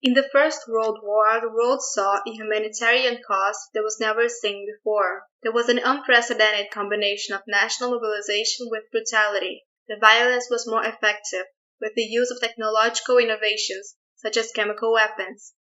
In the First World War, the world saw a humanitarian cause that was never seen before. There was an unprecedented combination of national mobilization with brutality. The violence was more effective, with the use of technological innovations, such as chemical weapons.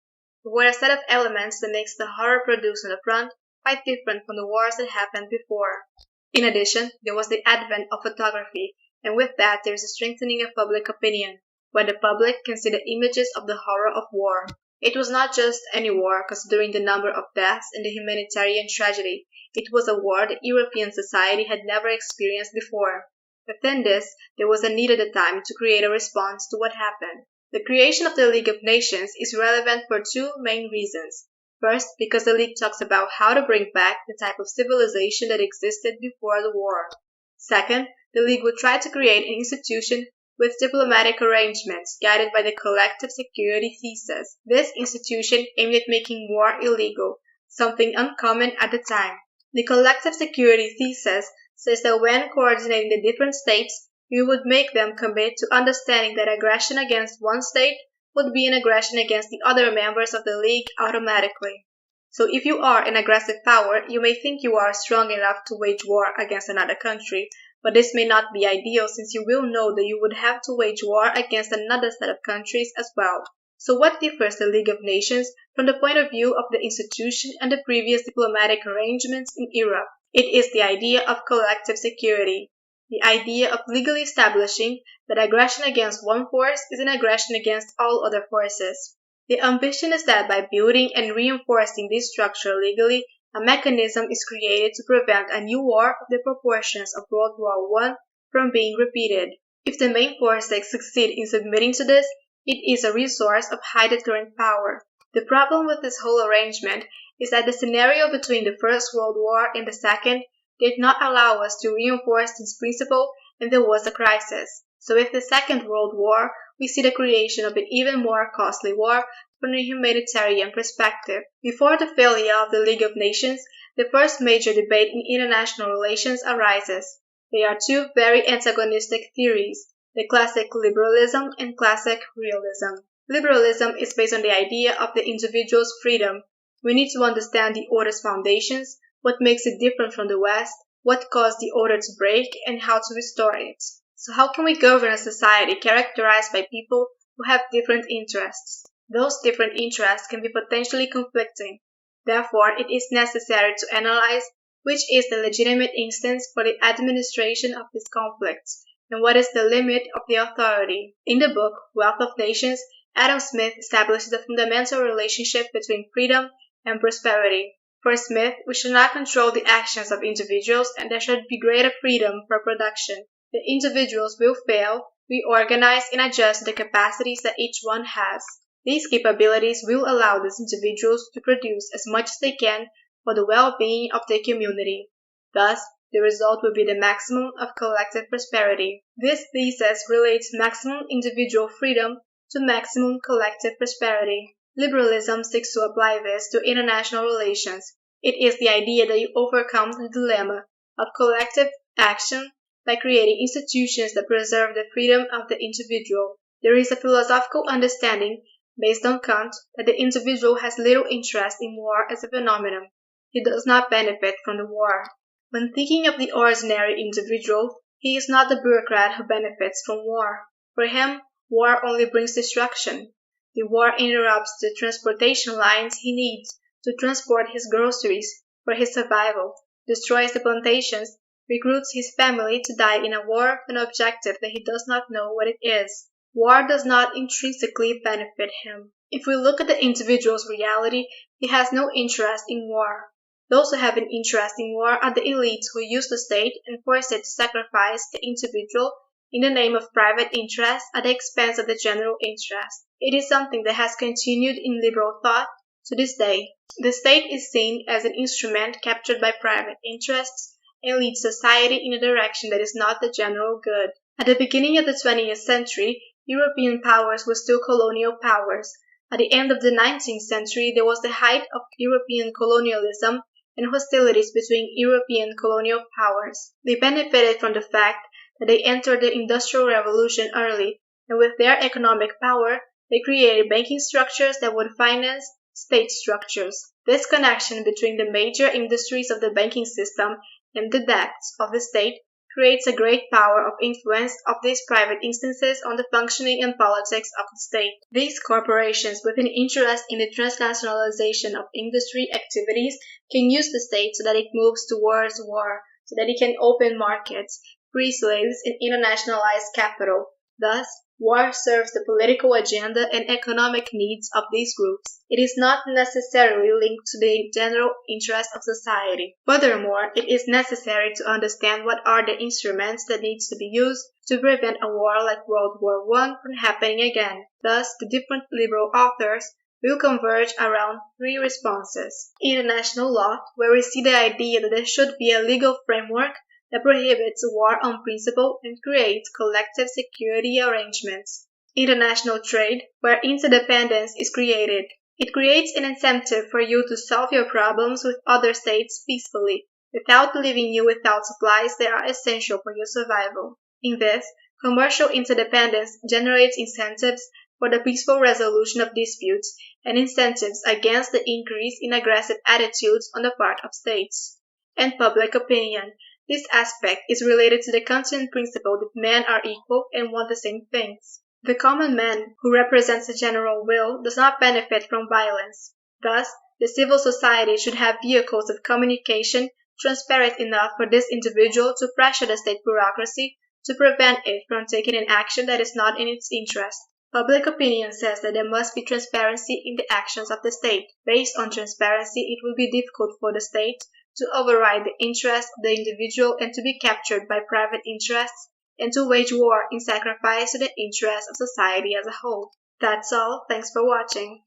There were a set of elements that makes the horror produced on the front quite different from the wars that happened before. In addition, there was the advent of photography, and with that there is a strengthening of public opinion, where the public can see the images of the horror of war. It was not just any war, considering the number of deaths and the humanitarian tragedy. It was a war that European society had never experienced before. Within this, there was a need at the time to create a response to what happened. The creation of the League of Nations is relevant for two main reasons. First, because the League talks about how to bring back the type of civilization that existed before the war. Second, the League would try to create an institution with diplomatic arrangements guided by the collective security thesis. This institution aimed at making war illegal, something uncommon at the time. The collective security thesis says that when coordinating the different states, we would make them commit to understanding that aggression against one state would be an aggression against the other members of the League automatically. So if you are an aggressive power, you may think you are strong enough to wage war against another country, but this may not be ideal since you will know that you would have to wage war against another set of countries as well. So what differs the League of Nations from the point of view of the institution and the previous diplomatic arrangements in Europe? It is the idea of collective security, the idea of legally establishing that aggression against one force is an aggression against all other forces. The ambition is that by building and reinforcing this structure legally, a mechanism is created to prevent a new war of the proportions of World War I from being repeated. If the main forces succeed in submitting to this, it is a resource of high deterrent power. The problem with this whole arrangement is that the scenario between the First World War and the Second did not allow us to reinforce this principle, and there was a crisis. So with the Second World War, we see the creation of an even more costly war from a humanitarian perspective. Before the failure of the League of Nations, the first major debate in international relations arises. They are two very antagonistic theories, the classic liberalism and classic realism. Liberalism is based on the idea of the individual's freedom. We need to understand the order's foundations, what makes it different from the West, what caused the order to break, and how to restore it. So how can we govern a society characterized by people who have different interests? Those different interests can be potentially conflicting. Therefore, it is necessary to analyze which is the legitimate instance for the administration of these conflicts, and what is the limit of the authority. In the book, Wealth of Nations, Adam Smith establishes a fundamental relationship between freedom and prosperity. For Smith, we should not control the actions of individuals and there should be greater freedom for production. The individuals will fail, reorganize, and adjust to the capacities that each one has. These capabilities will allow these individuals to produce as much as they can for the well-being of the community. Thus, the result will be the maximum of collective prosperity. This thesis relates maximum individual freedom to maximum collective prosperity. Liberalism seeks to apply this to international relations. It is the idea that you overcome the dilemma of collective action by creating institutions that preserve the freedom of the individual. There is a philosophical understanding based on Kant that the individual has little interest in war as a phenomenon. He does not benefit from the war. When thinking of the ordinary individual, he is not the bureaucrat who benefits from war. For him, war only brings destruction. The war interrupts the transportation lines he needs to transport his groceries for his survival, destroys the plantations, recruits his family to die in a war for an objective that he does not know what it is. War does not intrinsically benefit him. If we look at the individual's reality, he has no interest in war. Those who have an interest in war are the elites who use the state and force it to sacrifice the individual in the name of private interest at the expense of the general interest. It is something that has continued in liberal thought to this day. The state is seen as an instrument captured by private interests and leads society in a direction that is not the general good. At the beginning of the 20th century, European powers were still colonial powers. At the end of the 19th century, there was the height of European colonialism and hostilities between European colonial powers. They benefited from the fact that they entered the Industrial Revolution early, and with their economic power, They created banking structures that would finance state structures. This connection between the major industries of the banking system and the debts of the state creates a great power of influence of these private instances on the functioning and politics of the state. These corporations with an interest in the transnationalization of industry activities can use the state so that it moves towards war, so that it can open markets, free slaves, and internationalize capital. Thus, war serves the political agenda and economic needs of these groups. It is not necessarily linked to the general interest of society. Furthermore, it is necessary to understand what are the instruments that needs to be used to prevent a war like World War I from happening again. Thus, the different liberal authors will converge around three responses. International law, where we see the idea that there should be a legal framework that prohibits war on principle and creates collective security arrangements. International trade, where interdependence is created. It creates an incentive for you to solve your problems with other states peacefully, without leaving you without supplies that are essential for your survival. In this, commercial interdependence generates incentives for the peaceful resolution of disputes and incentives against the increase in aggressive attitudes on the part of states. And public opinion. This aspect is related to the Kantian principle that men are equal and want the same things. The common man, who represents the general will, does not benefit from violence. Thus, the civil society should have vehicles of communication transparent enough for this individual to pressure the state bureaucracy to prevent it from taking an action that is not in its interest. Public opinion says that there must be transparency in the actions of the state. Based on transparency, it will be difficult for the state to override the interests of the individual and to be captured by private interests, and to wage war in sacrifice to the interests of society as a whole. That's all. Thanks for watching.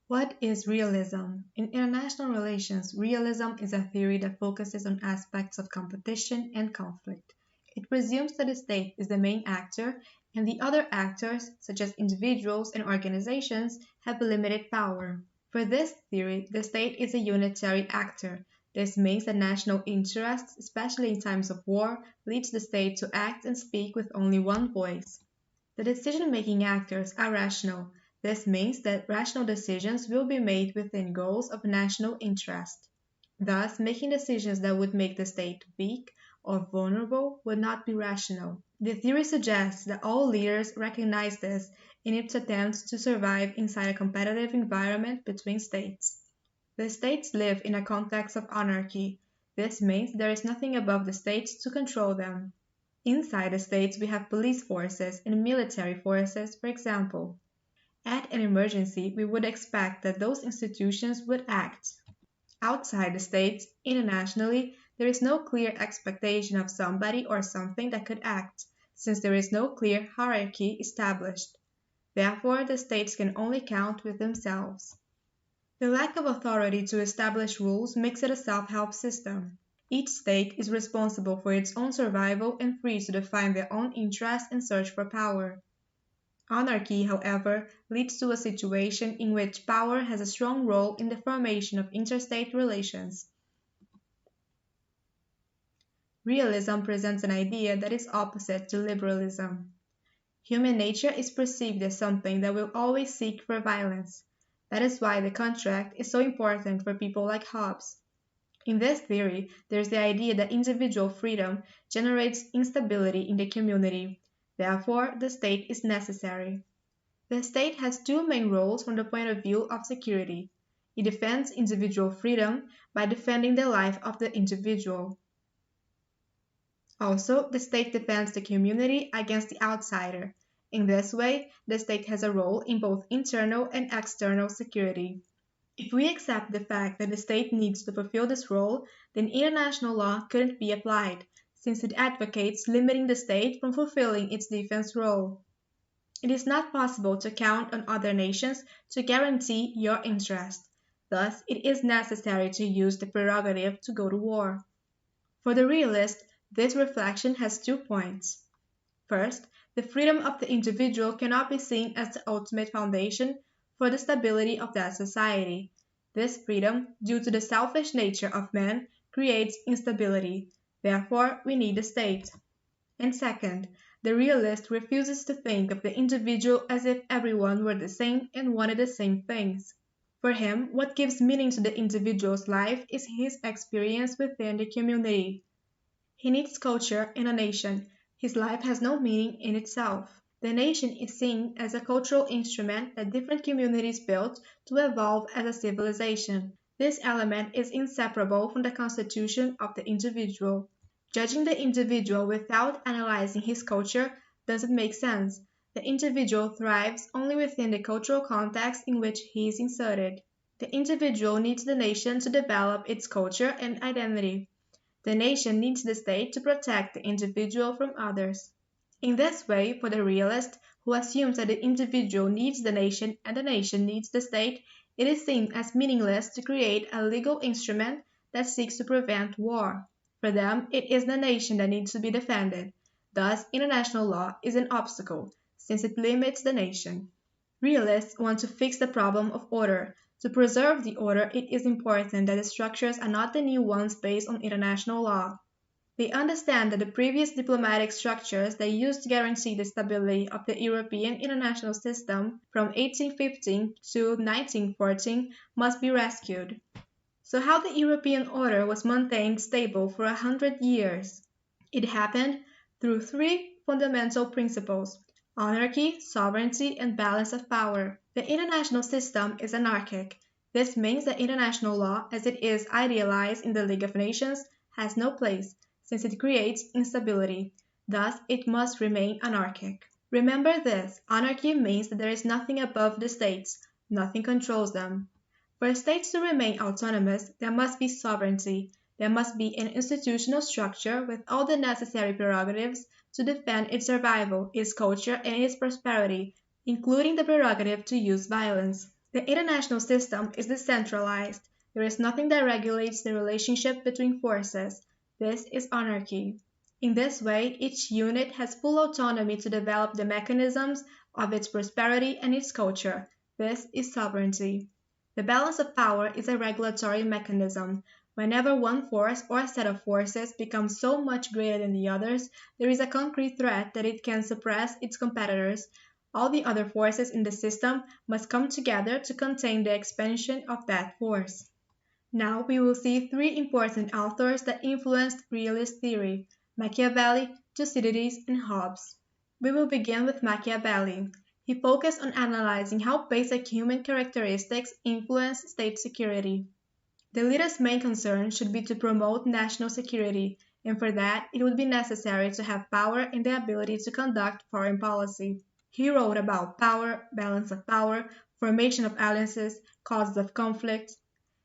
What is realism? In international relations, realism is a theory that focuses on aspects of competition and conflict. It presumes that the state is the main actor, and the other actors, such as individuals and organizations, have limited power. For this theory, the state is a unitary actor. This means that national interests, especially in times of war, leads the state to act and speak with only one voice. The decision-making actors are rational. This means that rational decisions will be made within goals of national interest. Thus, making decisions that would make the state weak or vulnerable would not be rational. The theory suggests that all leaders recognize this in its attempts to survive inside a competitive environment between states. The states live in a context of anarchy. This means there is nothing above the states to control them. Inside the states we have police forces and military forces, for example. At an emergency, we would expect that those institutions would act. Outside the states, internationally, there is no clear expectation of somebody or something that could act, since there is no clear hierarchy established. Therefore, the states can only count with themselves. The lack of authority to establish rules makes it a self-help system. Each state is responsible for its own survival and free to define their own interests and search for power. Anarchy, however, leads to a situation in which power has a strong role in the formation of interstate relations. Realism presents an idea that is opposite to liberalism. Human nature is perceived as something that will always seek for violence. That is why the contract is so important for people like Hobbes. In this theory, there is the idea that individual freedom generates instability in the community. Therefore, the state is necessary. The state has two main roles from the point of view of security. It defends individual freedom by defending the life of the individual. Also, the state defends the community against the outsider. In this way, the state has a role in both internal and external security. If we accept the fact that the state needs to fulfill this role, then international law couldn't be applied, since it advocates limiting the state from fulfilling its defense role. It is not possible to count on other nations to guarantee your interest. Thus, it is necessary to use the prerogative to go to war. For the realist, this reflection has 2 points. First, the freedom of the individual cannot be seen as the ultimate foundation for the stability of that society. This freedom, due to the selfish nature of man, creates instability. Therefore, we need a state. And second, the realist refuses to think of the individual as if everyone were the same and wanted the same things. For him, what gives meaning to the individual's life is his experience within the community. He needs culture in a nation. His life has no meaning in itself. The nation is seen as a cultural instrument that different communities built to evolve as a civilization. This element is inseparable from the constitution of the individual. Judging the individual without analyzing his culture doesn't make sense. The individual thrives only within the cultural context in which he is inserted. The individual needs the nation to develop its culture and identity. The nation needs the state to protect the individual from others. In this way, for the realist, who assumes that the individual needs the nation and the nation needs the state, it is seen as meaningless to create a legal instrument that seeks to prevent war. For them, it is the nation that needs to be defended. Thus, international law is an obstacle, since it limits the nation. Realists want to fix the problem of order. To preserve the order, it is important that the structures are not the new ones based on international law. They understand that the previous diplomatic structures they used to guarantee the stability of the European international system from 1815 to 1914 must be rescued. So how the European order was maintained stable for 100 years? It happened through three fundamental principles: anarchy, sovereignty, and balance of power. The international system is anarchic. This means that international law, as it is idealized in the League of Nations, has no place, since it creates instability. Thus, it must remain anarchic. Remember this: anarchy means that there is nothing above the states, nothing controls them. For states to remain autonomous, there must be sovereignty. There must be an institutional structure with all the necessary prerogatives to defend its survival, its culture, and its prosperity, including the prerogative to use violence. The international system is decentralized. There is nothing that regulates the relationship between forces. This is anarchy. In this way, each unit has full autonomy to develop the mechanisms of its prosperity and its culture. This is sovereignty. The balance of power is a regulatory mechanism. Whenever one force or a set of forces becomes so much greater than the others, there is a concrete threat that it can suppress its competitors. All the other forces in the system must come together to contain the expansion of that force. Now we will see three important authors that influenced realist theory: Machiavelli, Thucydides, and Hobbes. We will begin with Machiavelli. He focused on analyzing how basic human characteristics influence state security. The leader's main concern should be to promote national security, and for that it would be necessary to have power and the ability to conduct foreign policy. He wrote about power, balance of power, formation of alliances, causes of conflict.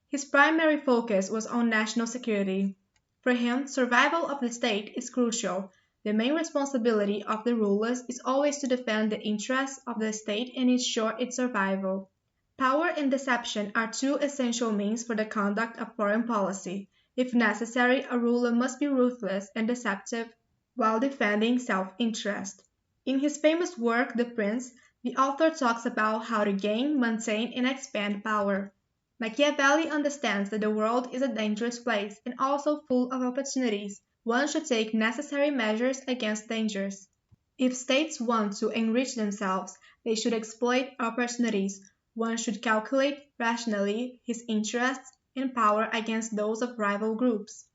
His primary focus was on national security. For him, survival of the state is crucial. The main responsibility of the rulers is always to defend the interests of the state and ensure its survival. Power and deception are two essential means for the conduct of foreign policy. If necessary, a ruler must be ruthless and deceptive while defending self-interest. In his famous work, The Prince, the author talks about how to gain, maintain, and expand power. Machiavelli understands that the world is a dangerous place and also full of opportunities. One should take necessary measures against dangers. If states want to enrich themselves, they should exploit opportunities. One should calculate rationally his interests and power against those of rival groups.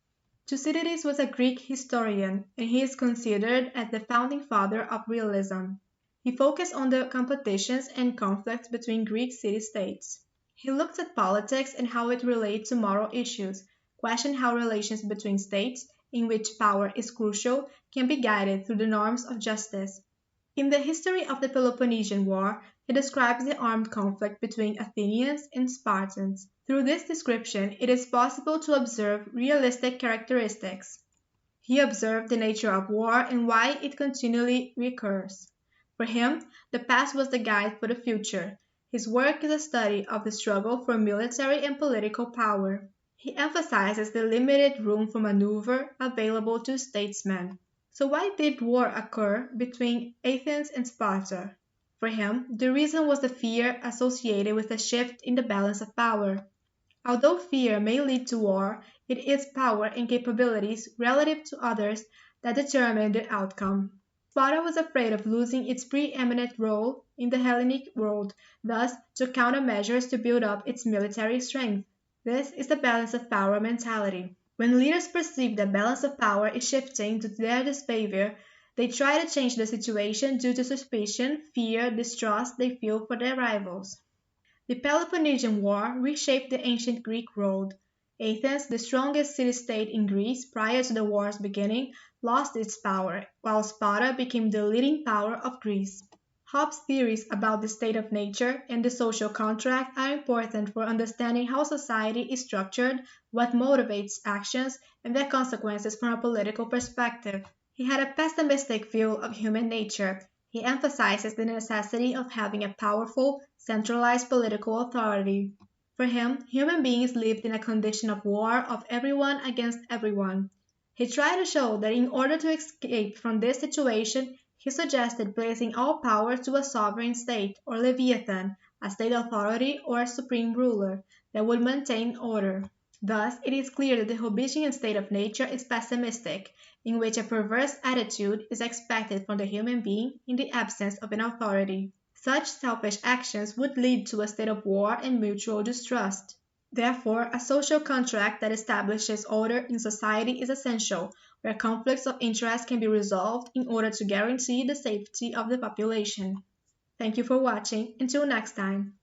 Thucydides was a Greek historian, and he is considered as the founding father of realism. He focused on the competitions and conflicts between Greek city-states. He looked at politics and how it relates to moral issues, questioned how relations between states, in which power is crucial, can be guided through the norms of justice. In the history of the Peloponnesian War, he describes the armed conflict between Athenians and Spartans. Through this description, it is possible to observe realistic characteristics. He observed the nature of war and why it continually recurs. For him, the past was the guide for the future. His work is a study of the struggle for military and political power. He emphasizes the limited room for maneuver available to statesmen. So why did war occur between Athens and Sparta? For him, the reason was the fear associated with a shift in the balance of power. Although fear may lead to war, it is power and capabilities relative to others that determine the outcome. Sparta was afraid of losing its preeminent role in the Hellenic world, thus took countermeasures to build up its military strength. This is the balance of power mentality. When leaders perceive the balance of power is shifting to their disfavor, they try to change the situation due to suspicion, fear, distrust they feel for their rivals. The Peloponnesian War reshaped the ancient Greek world. Athens, the strongest city-state in Greece prior to the war's beginning, lost its power, while Sparta became the leading power of Greece. Hobbes' theories about the state of nature and the social contract are important for understanding how society is structured, what motivates actions, and their consequences from a political perspective. He had a pessimistic view of human nature. He emphasizes the necessity of having a powerful, centralized political authority. For him, human beings lived in a condition of war of everyone against everyone. He tried to show that in order to escape from this situation, he suggested placing all power to a sovereign state, or leviathan, a state authority or a supreme ruler, that would maintain order. Thus, it is clear that the Hobbesian state of nature is pessimistic, in which a perverse attitude is expected from the human being in the absence of an authority. Such selfish actions would lead to a state of war and mutual distrust. Therefore, a social contract that establishes order in society is essential, where conflicts of interest can be resolved in order to guarantee the safety of the population. Thank you for watching. Until next time.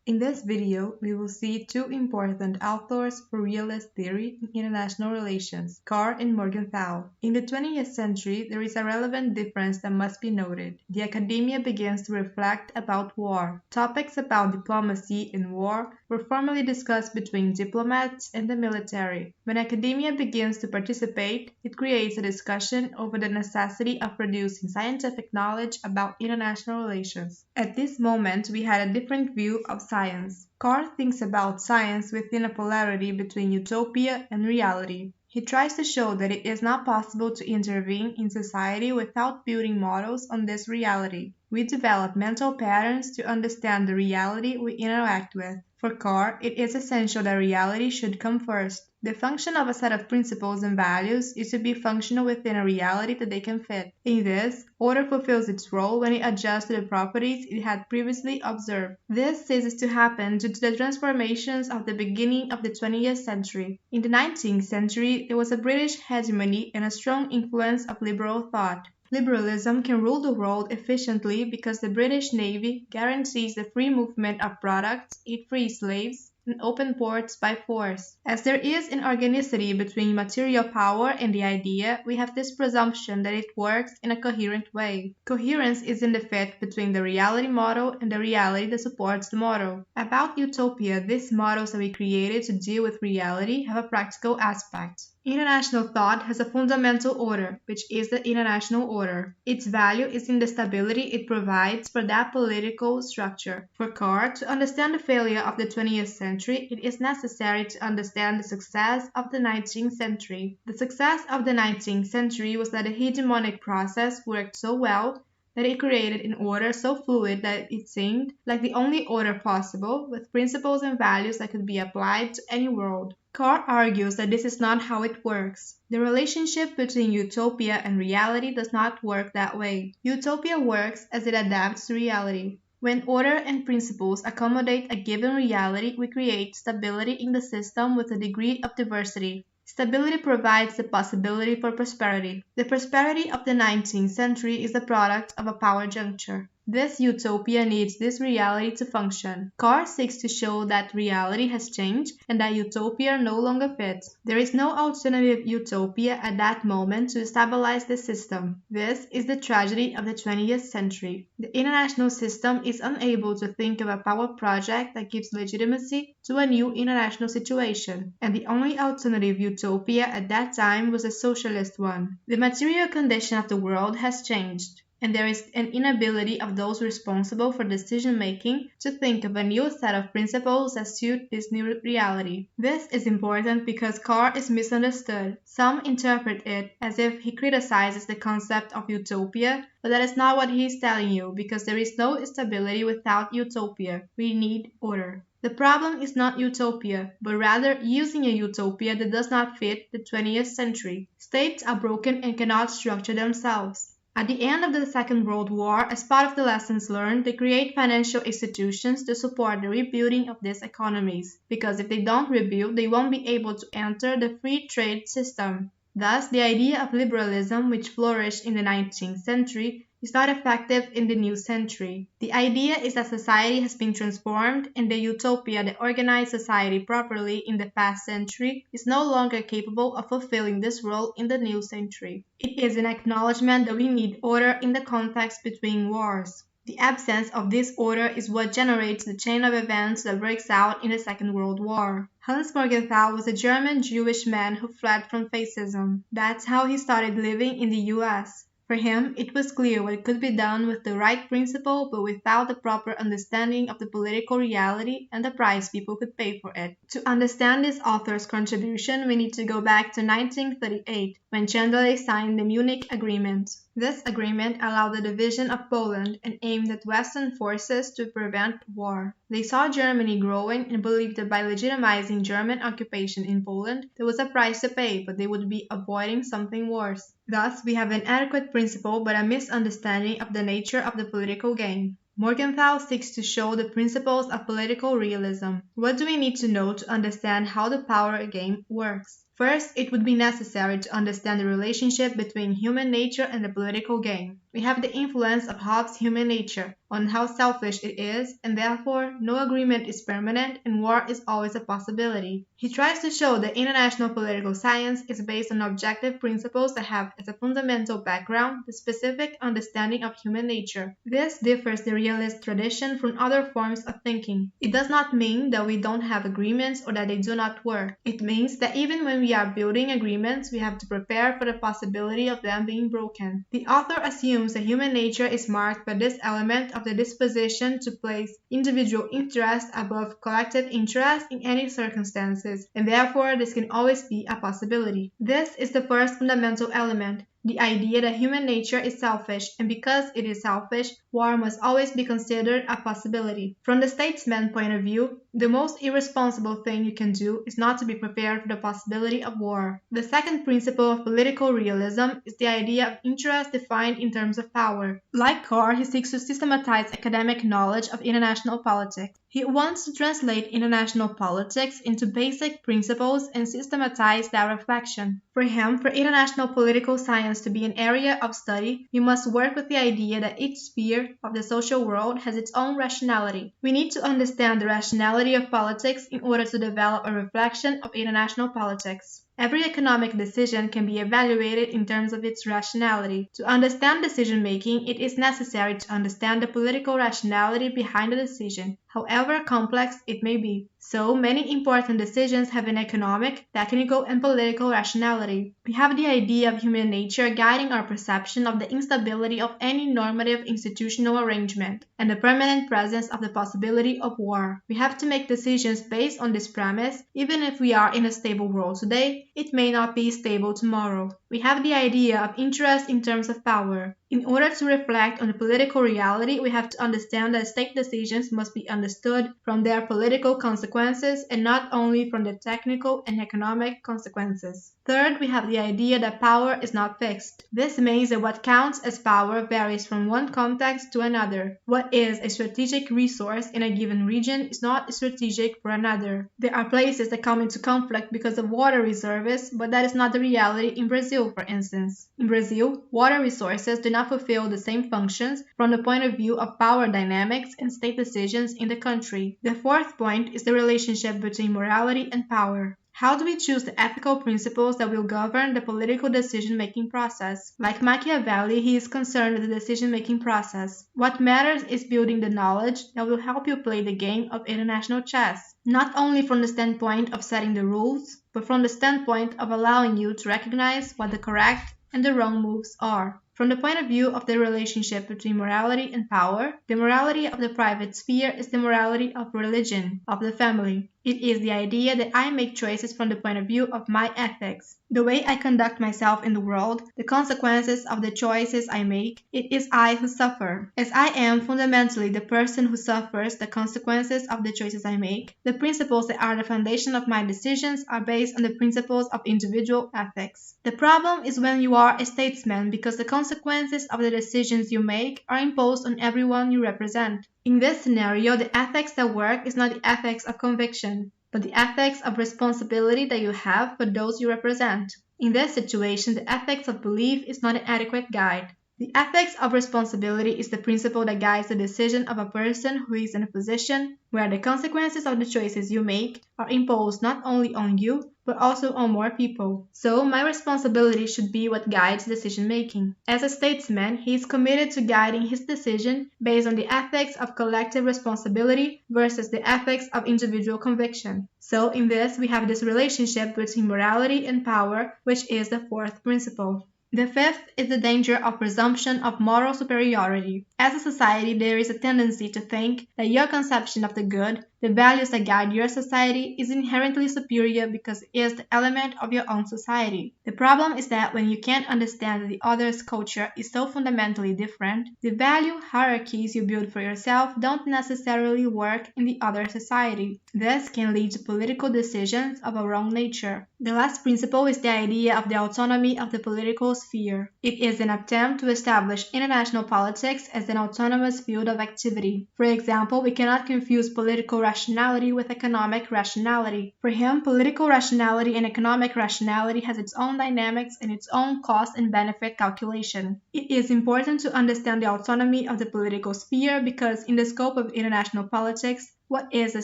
In this video, we will see two important authors for realist theory in international relations, Carr and Morgenthau. In the 20th century, there is a relevant difference that must be noted. The academia begins to reflect about war. Topics about diplomacy and war were formerly discussed between diplomats and the military. When academia begins to participate, it creates a discussion over the necessity of producing scientific knowledge about international relations. At this moment, we had a different view of science. Carr thinks about science within a polarity between utopia and reality. He tries to show that it is not possible to intervene in society without building models on this reality. We develop mental patterns to understand the reality we interact with. For Carr, it is essential that reality should come first. The function of a set of principles and values is to be functional within a reality that they can fit. In this, order fulfills its role when it adjusts to the properties it had previously observed. This ceases to happen due to the transformations of the beginning of the 20th century. In the 19th century, there was a British hegemony and a strong influence of liberal thought. Liberalism can rule the world efficiently because the British Navy guarantees the free movement of products, it frees slaves, and open ports by force. As there is an organicity between material power and the idea, we have this presumption that it works in a coherent way. Coherence is in the fit between the reality model and the reality that supports the model. About utopia, these models that we created to deal with reality have a practical aspect. International thought has a fundamental order, which is the international order. Its value is in the stability it provides for that political structure. For Carr, to understand the failure of the 20th century, it is necessary to understand the success of the 19th century. The success of the 19th century was that the hegemonic process worked so well that it created an order so fluid that it seemed like the only order possible, with principles and values that could be applied to any world. Carr argues that this is not how it works. The relationship between utopia and reality does not work that way. Utopia works as it adapts to reality. When order and principles accommodate a given reality, we create stability in the system with a degree of diversity. Stability provides the possibility for prosperity. The prosperity of the 19th century is the product of a power juncture. This utopia needs this reality to function. Carr seeks to show that reality has changed and that utopia no longer fits. There is no alternative utopia at that moment to stabilize the system. This is the tragedy of the 20th century. The international system is unable to think of a power project that gives legitimacy to a new international situation, and the only alternative utopia at that time was a socialist one. The material condition of the world has changed. and there is an inability of those responsible for decision-making to think of a new set of principles that suit this new reality. This is important because Carr is misunderstood. Some interpret it as if he criticizes the concept of utopia, but that is not what he is telling you, because there is no stability without utopia. We need order. The problem is not utopia, but rather using a utopia that does not fit the 20th century. States are broken and cannot structure themselves. At the end of the Second World War, as part of the lessons learned, they create financial institutions to support the rebuilding of these economies, because if they don't rebuild, they won't be able to enter the free trade system. Thus, the idea of liberalism, which flourished in the 19th century, is not effective in the new century. The idea is that society has been transformed, and the utopia that organized society properly in the past century is no longer capable of fulfilling this role in the new century. It is an acknowledgement that we need order in the context between wars. The absence of this order is what generates the chain of events that breaks out in the Second World War. Hans Morgenthau was a German Jewish man who fled from fascism. That's how he started living in the US. For him, it was clear what could be done with the right principle, but without the proper understanding of the political reality and the price people could pay for it. To understand this author's contribution, we need to go back to 1938, when Chandler signed the Munich Agreement. This agreement allowed the division of Poland and aimed at Western forces to prevent war. They saw Germany growing and believed that by legitimizing German occupation in Poland, there was a price to pay, but they would be avoiding something worse. Thus, we have an adequate principle but a misunderstanding of the nature of the political game. Morgenthau seeks to show the principles of political realism. What do we need to know to understand how the power game works? First, it would be necessary to understand the relationship between human nature and the political game. We have the influence of Hobbes' human nature on how selfish it is, and therefore no agreement is permanent and war is always a possibility. He tries to show that international political science is based on objective principles that have as a fundamental background the specific understanding of human nature. This differs the realist tradition from other forms of thinking. It does not mean that we don't have agreements or that they do not work. It means that even when we are building agreements, we have to prepare for the possibility of them being broken. The author assumes that human nature is marked by this element of the disposition to place individual interest above collective interest in any circumstances, and therefore this can always be a possibility. This is the first fundamental element. The idea that human nature is selfish, and because it is selfish, war must always be considered a possibility. From the statesman's point of view, the most irresponsible thing you can do is not to be prepared for the possibility of war. The second principle of political realism is the idea of interest defined in terms of power. Like Carr, he seeks to systematize academic knowledge of international politics. He wants to translate international politics into basic principles and systematize their reflection. For him, for international political science to be an area of study, we must work with the idea that each sphere of the social world has its own rationality. We need to understand the rationality of politics in order to develop a reflection of international politics. Every economic decision can be evaluated in terms of its rationality. To understand decision-making, it is necessary to understand the political rationality behind the decision, however complex it may be. So, many important decisions have an economic, technical, and political rationality. We have the idea of human nature guiding our perception of the instability of any normative institutional arrangement, and the permanent presence of the possibility of war. We have to make decisions based on this premise. Even if we are in a stable world today, it may not be stable tomorrow. We have the idea of interest in terms of power. In order to reflect on the political reality, we have to understand that state decisions must be understood from their political consequences and not only from the technical and economic consequences. Third, we have the idea that power is not fixed. This means that what counts as power varies from one context to another. What is a strategic resource in a given region is not strategic for another. There are places that come into conflict because of water reserves, but that is not the reality in Brazil, for instance. In Brazil, water resources do not fulfill the same functions from the point of view of power dynamics and state decisions in the country. The fourth point is the relationship between morality and power. How do we choose the ethical principles that will govern the political decision-making process? Like Machiavelli, he is concerned with the decision-making process. What matters is building the knowledge that will help you play the game of international chess, not only from the standpoint of setting the rules, but from the standpoint of allowing you to recognize what the correct and the wrong moves are. From the point of view of the relationship between morality and power, the morality of the private sphere is the morality of religion, of the family. It is the idea that I make choices from the point of view of my ethics. The way I conduct myself in the world, the consequences of the choices I make, it is I who suffer. As I am fundamentally the person who suffers the consequences of the choices I make, the principles that are the foundation of my decisions are based on the principles of individual ethics. The problem is when you are a statesman because the consequences of the decisions you make are imposed on everyone you represent. In this scenario, the ethics that work is not the ethics of conviction, but the ethics of responsibility that you have for those you represent. In this situation, the ethics of belief is not an adequate guide. The ethics of responsibility is the principle that guides the decision of a person who is in a position where the consequences of the choices you make are imposed not only on you, but also on more people. So, my responsibility should be what guides decision-making. As a statesman, he is committed to guiding his decision based on the ethics of collective responsibility versus the ethics of individual conviction. So, in this, we have this relationship between morality and power, which is the fourth principle. The fifth is the danger of presumption of moral superiority. As a society, there is a tendency to think that your conception of the good, the values that guide your society, is inherently superior because it is the element of your own society. The problem is that when you can't understand that the other's culture is so fundamentally different, the value hierarchies you build for yourself don't necessarily work in the other society. This can lead to political decisions of a wrong nature. The last principle is the idea of the autonomy of the political sphere. It is an attempt to establish international politics as an autonomous field of activity. For example, we cannot confuse political rationality with economic rationality. For him, political rationality and economic rationality has its own dynamics and its own cost and benefit calculation. It is important to understand the autonomy of the political sphere because in the scope of international politics, what is at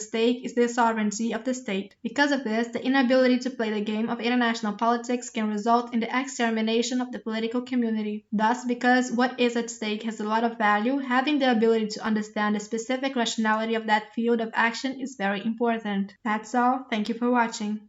stake is the sovereignty of the state. Because of this, the inability to play the game of international politics can result in the extermination of the political community. Thus, because what is at stake has a lot of value, having the ability to understand the specific rationality of that field of action is very important. That's all. Thank you for watching.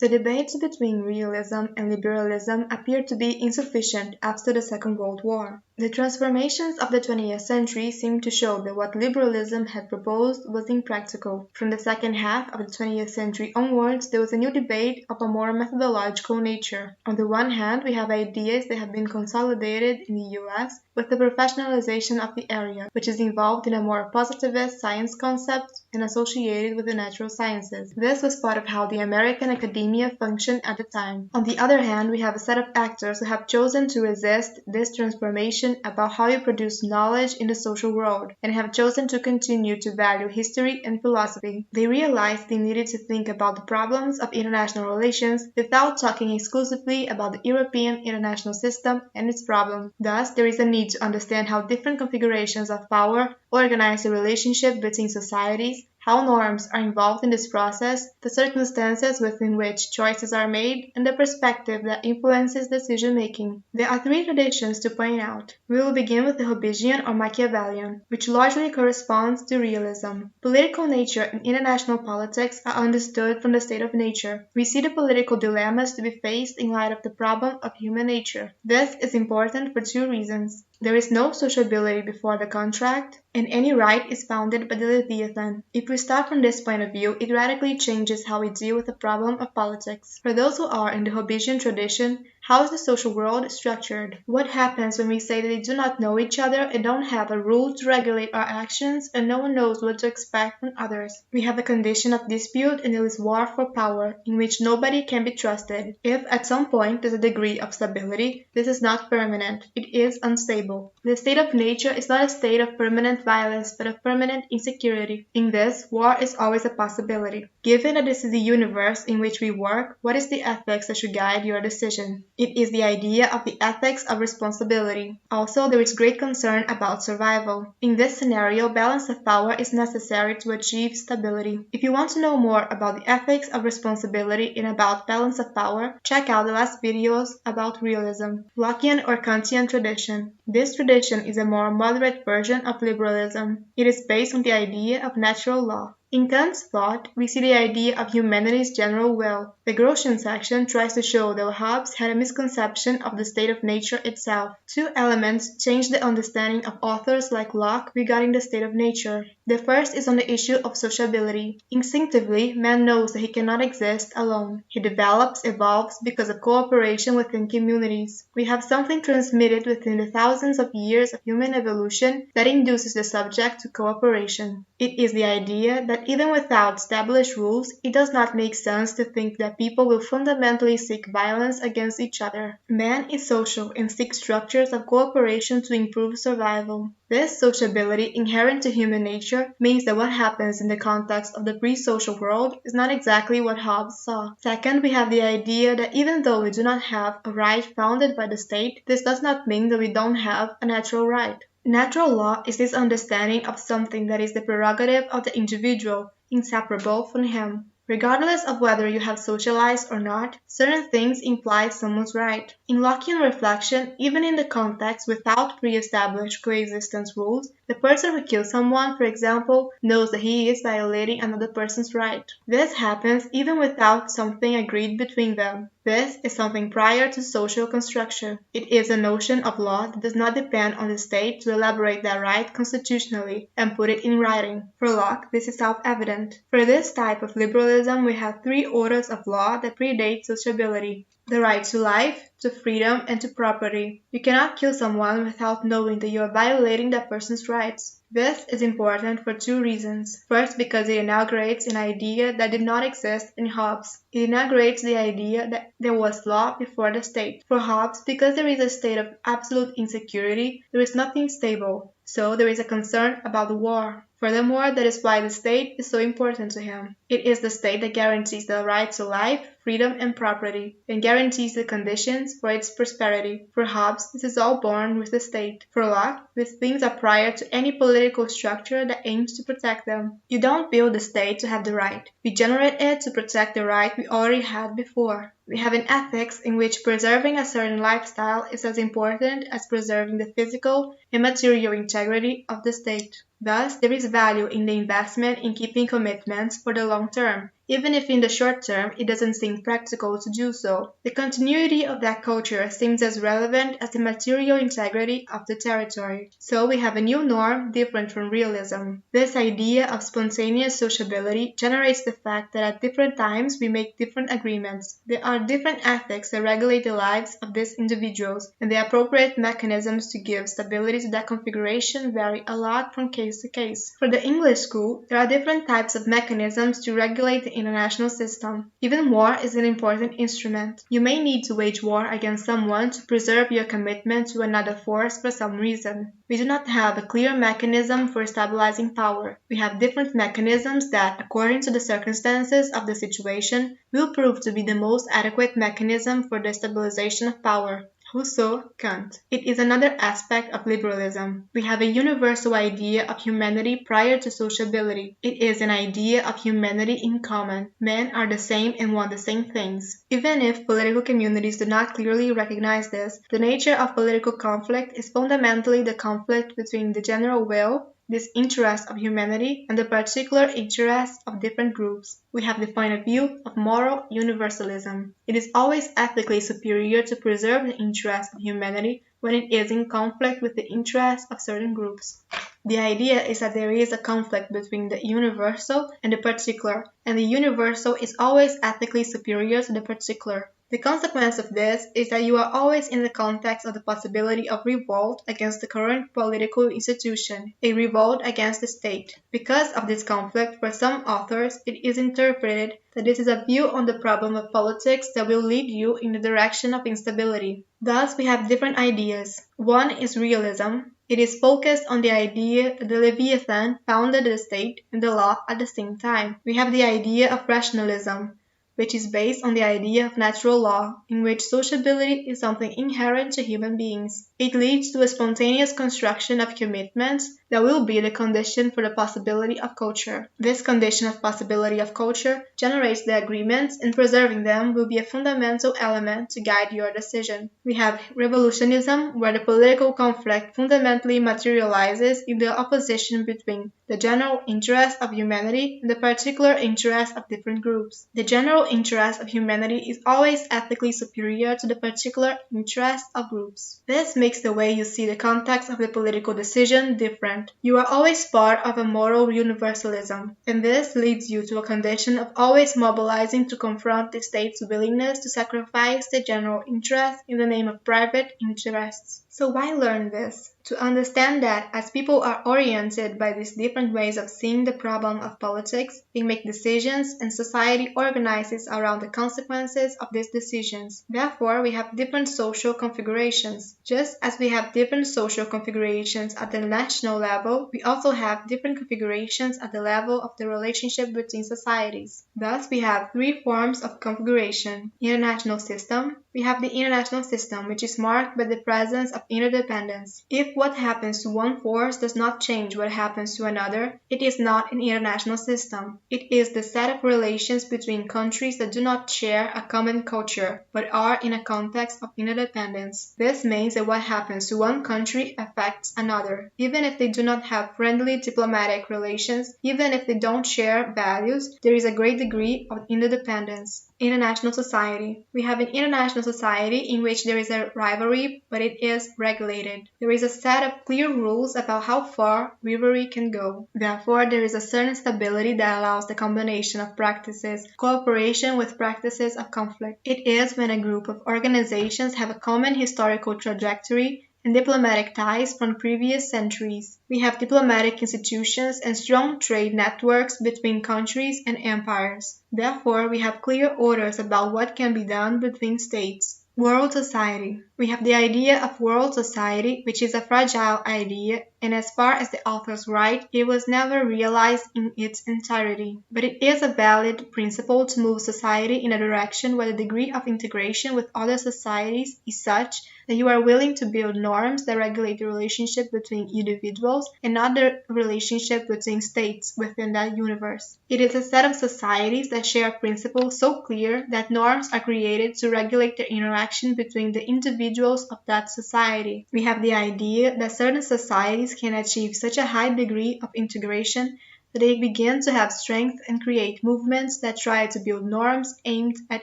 The debates between realism and liberalism appeared to be insufficient after the Second World War. The transformations of the 20th century seemed to show that what liberalism had proposed was impractical. From the second half of the 20th century onwards, there was a new debate of a more methodological nature. On the one hand, we have ideas that have been consolidated in the US with the professionalization of the area, which is involved in a more positivist science concept and associated with the natural sciences. This was part of how the American academia functioned at the time. On the other hand, we have a set of actors who have chosen to resist this transformation about how you produce knowledge in the social world, and have chosen to continue to value history and philosophy. They realized they needed to think about the problems of international relations without talking exclusively about the European international system and its problems. Thus, there is a need to understand how different configurations of power organize the relationship between societies, how norms are involved in this process, the circumstances within which choices are made, and the perspective that influences decision-making. There are three traditions to point out. We will begin with the Hobbesian or Machiavellian, which largely corresponds to realism. Political nature and international politics are understood from the state of nature. We see the political dilemmas to be faced in light of the problem of human nature. This is important for two reasons. There is no sociability before the contract, and any right is founded by the Leviathan. If we start from this point of view, it radically changes how we deal with the problem of politics. For those who are in the Hobbesian tradition, how is the social world structured? What happens when we say that they do not know each other and don't have a rule to regulate our actions, and no one knows what to expect from others? We have a condition of dispute, and there is war for power, in which nobody can be trusted. If at some point there's a degree of stability, this is not permanent. It is unstable. The state of nature is not a state of permanent violence, but of permanent insecurity. In this, war is always a possibility. Given that this is the universe in which we work, what is the ethics that should guide your decision? It is the idea of the ethics of responsibility. Also, there is great concern about survival. In this scenario, balance of power is necessary to achieve stability. If you want to know more about the ethics of responsibility and about balance of power, check out the last videos about realism, Lockean or Kantian tradition. This tradition is a more moderate version of liberalism. It is based on the idea of natural law. In Kant's thought, we see the idea of humanity's general will. The Grotian section tries to show that Hobbes had a misconception of the state of nature itself. Two elements change the understanding of authors like Locke regarding the state of nature. The first is on the issue of sociability. Instinctively, man knows that he cannot exist alone. He develops, evolves because of cooperation within communities. We have something transmitted within the thousands of years of human evolution that induces the subject to cooperation. It is the idea that even without established rules, it does not make sense to think that people will fundamentally seek violence against each other. Man is social and seeks structures of cooperation to improve survival. This sociability inherent to human nature means that what happens in the context of the pre-social world is not exactly what Hobbes saw. Second, we have the idea that even though we do not have a right founded by the state, this does not mean that we don't have a natural right. Natural law is this understanding of something that is the prerogative of the individual, inseparable from him. Regardless of whether you have socialized or not, certain things imply someone's right. In Lockean reflection, even in the context without pre-established coexistence rules, the person who kills someone, for example, knows that he is violating another person's right. This happens even without something agreed between them. This is something prior to social construction. It is a notion of law that does not depend on the state to elaborate that right constitutionally and put it in writing. For Locke, this is self-evident. For this type of liberalism, we have three orders of law that predate sociability. The right to life, to freedom, and to property. You cannot kill someone without knowing that you are violating that person's rights. This is important for two reasons. First, because it inaugurates an idea that did not exist in Hobbes. It inaugurates the idea that there was law before the state. For Hobbes, because there is a state of absolute insecurity, there is nothing stable. So there is a concern about the war. Furthermore, that is why the state is so important to him. It is the state that guarantees the right to life, freedom, and property, and guarantees the conditions for its prosperity. For Hobbes, this is all born with the state. For Locke, these things are prior to any political structure that aims to protect them. You don't build the state to have the right. We generate it to protect the right we already had before. We have an ethics in which preserving a certain lifestyle is as important as preserving the physical and material integrity of the state. Thus, there is value in the investment in keeping commitments for the long term, even if in the short term it doesn't seem practical to do so. The continuity of that culture seems as relevant as the material integrity of the territory. So we have a new norm different from realism. This idea of spontaneous sociability generates the fact that at different times we make different agreements. There are different ethics that regulate the lives of these individuals, and the appropriate mechanisms to give stability to that configuration vary a lot from case to case. For the English school, there are different types of mechanisms to regulate the international system. Even war is an important instrument. You may need to wage war against someone to preserve your commitment to another force for some reason. We do not have a clear mechanism for stabilizing power. We have different mechanisms that, according to the circumstances of the situation, will prove to be the most adequate mechanism for the stabilization of power. Rousseau, Kant. It is another aspect of liberalism. We have a universal idea of humanity prior to sociability. It is an idea of humanity in common. Men are the same and want the same things. Even if political communities do not clearly recognize this, the nature of political conflict is fundamentally the conflict between the general will, this interest of humanity, and the particular interests of different groups. We have the point of view of moral universalism. It is always ethically superior to preserve the interests of humanity when it is in conflict with the interests of certain groups. The idea is that there is a conflict between the universal and the particular, and the universal is always ethically superior to the particular. The consequence of this is that you are always in the context of the possibility of revolt against the current political institution, a revolt against the state. Because of this conflict, for some authors, it is interpreted that this is a view on the problem of politics that will lead you in the direction of instability. Thus, we have different ideas. One is realism. It is focused on the idea that the Leviathan founded the state and the law at the same time. We have the idea of rationalism, which is based on the idea of natural law, in which sociability is something inherent to human beings. It leads to a spontaneous construction of commitments that will be the condition for the possibility of culture. This condition of possibility of culture generates the agreements, and preserving them will be a fundamental element to guide your decision. We have revolutionism, where the political conflict fundamentally materializes in the opposition between the general interest of humanity and the particular interest of different groups. The general interest of humanity is always ethically superior to the particular interest of groups. This makes the way you see the context of the political decision different. You are always part of a moral universalism, and this leads you to a condition of always mobilizing to confront the state's willingness to sacrifice the general interest in the name of private interests. So why learn this? To understand that as people are oriented by these different ways of seeing the problem of politics, they make decisions and society organizes around the consequences of these decisions. Therefore, we have different social configurations. Just as we have different social configurations at the national level, we also have different configurations at the level of the relationship between societies. Thus, we have three forms of configuration. International system. We have the international system, which is marked by the presence of interdependence. If what happens to one force does not change what happens to another, it is not an international system. It is the set of relations between countries that do not share a common culture, but are in a context of interdependence. This means that what happens to one country affects another. Even if they do not have friendly diplomatic relations, even if they don't share values, there is a great degree of interdependence. International society. We have an international society in which there is a rivalry, but it is regulated. There is a set of clear rules about how far rivalry can go. Therefore, there is a certain stability that allows the combination of practices, cooperation with practices of conflict. It is when a group of organizations have a common historical trajectory and diplomatic ties from previous centuries. We have diplomatic institutions and strong trade networks between countries and empires. Therefore, we have clear orders about what can be done between states. World society. We have the idea of world society, which is a fragile idea, and as far as the authors write, it was never realized in its entirety. But it is a valid principle to move society in a direction where the degree of integration with other societies is such that you are willing to build norms that regulate the relationship between individuals and not the relationship between states within that universe. It is a set of societies that share principles so clear that norms are created to regulate the interaction between the individuals of that society. We have the idea that certain societies can achieve such a high degree of integration that they begin to have strength and create movements that try to build norms aimed at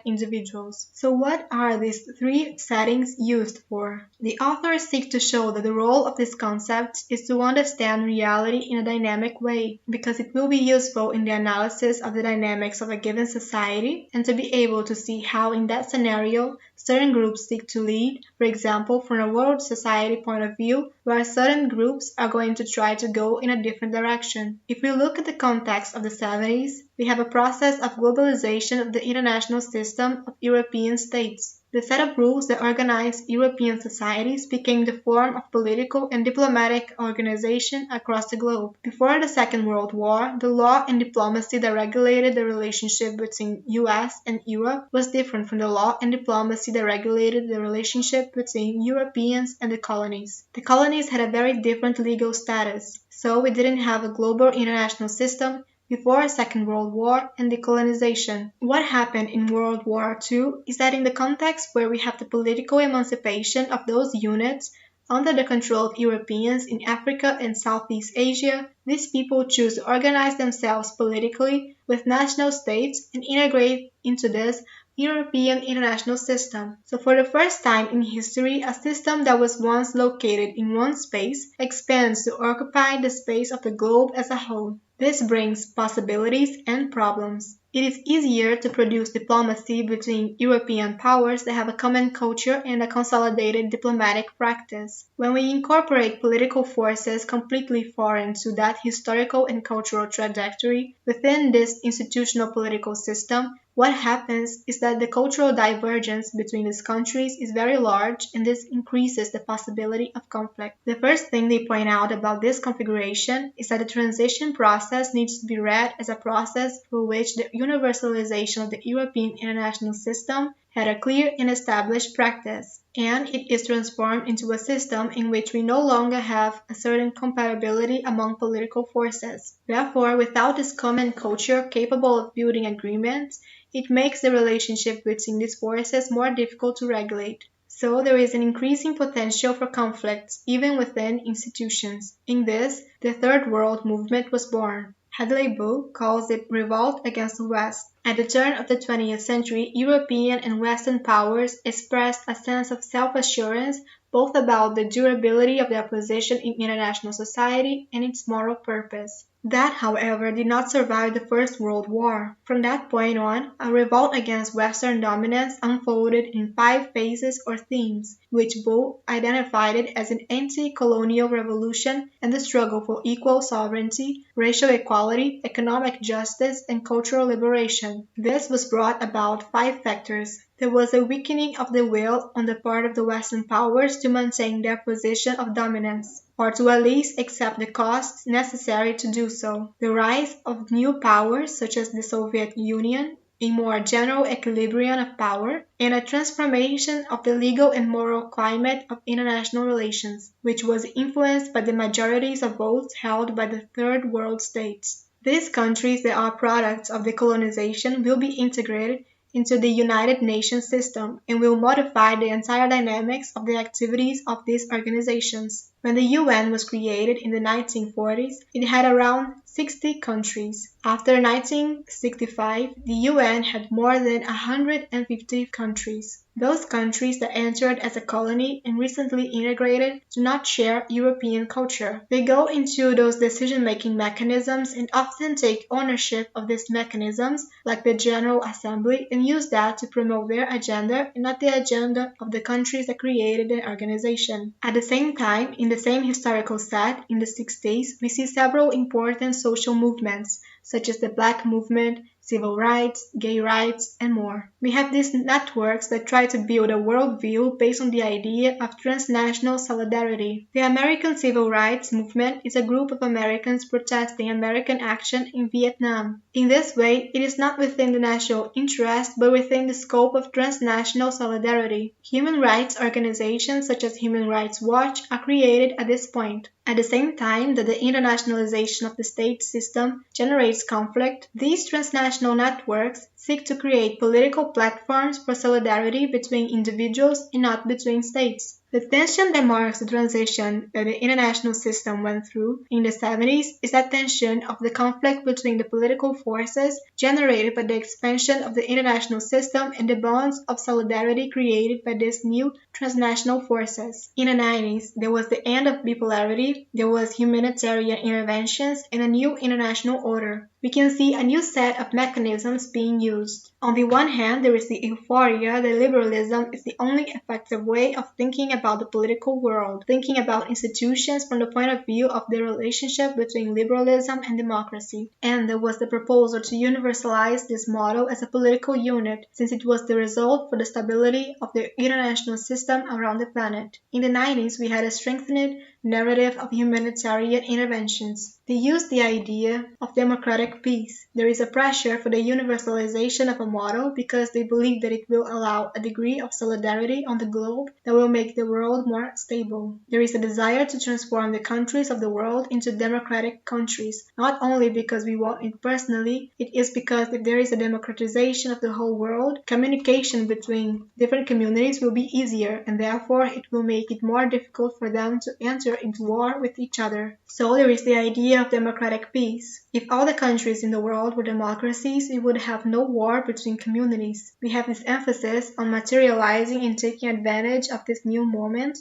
individuals. So what are these three settings used for? The authors seek to show that the role of this concept is to understand reality in a dynamic way, because it will be useful in the analysis of the dynamics of a given society, and to be able to see how in that scenario certain groups seek to lead, for example, from a world society point of view, where certain groups are going to try to go in a different direction. If we look at the context of the 70s, we have a process of globalization of the international system of European states. The set of rules that organized European societies became the form of political and diplomatic organization across the globe. Before the Second World War, the law and diplomacy that regulated the relationship between US and Europe was different from the law and diplomacy that regulated the relationship between Europeans and the colonies. The colonies had a very different legal status, so we didn't have a global international system before the Second World War and decolonization. What happened in World War II is that in the context where we have the political emancipation of those units under the control of Europeans in Africa and Southeast Asia, these people choose to organize themselves politically with national states and integrate into this European international system. So for the first time in history, a system that was once located in one space expands to occupy the space of the globe as a whole. This brings possibilities and problems. It is easier to produce diplomacy between European powers that have a common culture and a consolidated diplomatic practice. When we incorporate political forces completely foreign to that historical and cultural trajectory within this institutional political system, what happens is that the cultural divergence between these countries is very large, and this increases the possibility of conflict. The first thing they point out about this configuration is that the transition process needs to be read as a process through which the universalization of the European international system had a clear and established practice, and it is transformed into a system in which we no longer have a certain compatibility among political forces. Therefore, without this common culture capable of building agreements, it makes the relationship between these forces more difficult to regulate. So there is an increasing potential for conflicts, even within institutions. In this, the Third World Movement was born. Hadley Boo calls it revolt against the West. At the turn of the 20th century, European and Western powers expressed a sense of self-assurance both about the durability of their position in international society and its moral purpose. That, however, did not survive the First World War. From that point on, a revolt against Western dominance unfolded in 5 phases or themes, which Boo identified it as an anti-colonial revolution and the struggle for equal sovereignty, racial equality, economic justice, and cultural liberation. This was brought about 5 factors. There was a weakening of the will on the part of the Western powers to maintain their position of dominance, or to at least accept the costs necessary to do so. The rise of new powers such as the Soviet Union, a more general equilibrium of power, and a transformation of the legal and moral climate of international relations, which was influenced by the majorities of votes held by the Third World states. These countries that are products of the colonization will be integrated into the United Nations system and will modify the entire dynamics of the activities of these organizations. When the UN was created in the 1940s, it had around 60 countries. After 1965, the UN had more than 150 countries. Those countries that entered as a colony and recently integrated do not share European culture. They go into those decision-making mechanisms and often take ownership of these mechanisms, like the General Assembly, and use that to promote their agenda and not the agenda of the countries that created the organization. At the same time, in the same historical set, in the 60s, we see several important social movements, such as the Black Movement, civil rights, gay rights, and more. We have these networks that try to build a worldview based on the idea of transnational solidarity. The American Civil Rights Movement is a group of Americans protesting American action in Vietnam. In this way, it is not within the national interest, but within the scope of transnational solidarity. Human rights organizations such as Human Rights Watch are created at this point. At the same time that the internationalization of the state system generates conflict, these transnational networks seek to create political platforms for solidarity between individuals and not between states. The tension that marks the transition that the international system went through in the 70s is that tension of the conflict between the political forces generated by the expansion of the international system and the bonds of solidarity created by these new transnational forces. In the 90s, there was the end of bipolarity, there was humanitarian interventions, and a new international order. We can see a new set of mechanisms being used. On the one hand, there is the euphoria that liberalism is the only effective way of thinking about the political world, thinking about institutions from the point of view of the relationship between liberalism and democracy. And there was the proposal to universalize this model as a political unit, since it was the result for the stability of the international system around the planet. In the 90s, we had a strengthened narrative of humanitarian interventions. They used the idea of democratic peace. There is a pressure for the universalization of a model because they believe that it will allow a degree of solidarity on the globe that will make the world more stable. There is a desire to transform the countries of the world into democratic countries, not only because we want it personally, it is because if there is a democratization of the whole world, communication between different communities will be easier, and therefore it will make it more difficult for them to enter into war with each other. So there is the idea of democratic peace. If all the countries in the world were democracies, we would have no war between communities. We have this emphasis on materializing and taking advantage of this new moment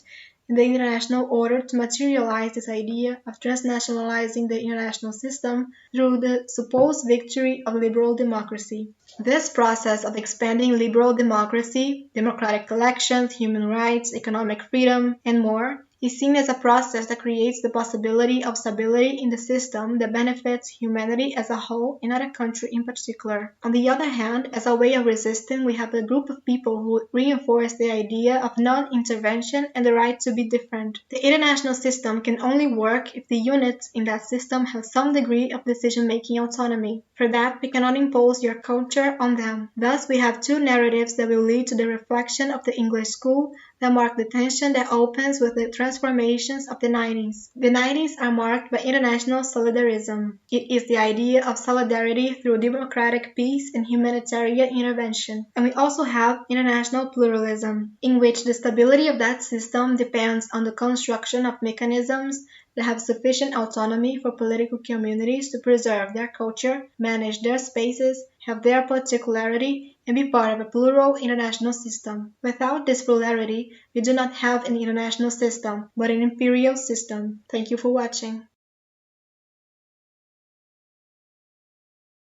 in the international order to materialize this idea of transnationalizing the international system through the supposed victory of liberal democracy. This process of expanding liberal democracy, democratic elections, human rights, economic freedom, and more is seen as a process that creates the possibility of stability in the system that benefits humanity as a whole and not a country in particular. On the other hand, as a way of resisting, we have a group of people who reinforce the idea of non-intervention and the right to be different. The international system can only work if the units in that system have some degree of decision-making autonomy. For that, we cannot impose your culture on them. Thus, we have two narratives that will lead to the reflection of the English school that mark the tension that opens with the transformations of the 90s. The 90s are marked by international solidarism. It is the idea of solidarity through democratic peace and humanitarian intervention. And we also have international pluralism, in which the stability of that system depends on the construction of mechanisms that have sufficient autonomy for political communities to preserve their culture, manage their spaces, have their particularity, and be part of a plural international system. Without this plurality, we do not have an international system, but an imperial system. Thank you for watching.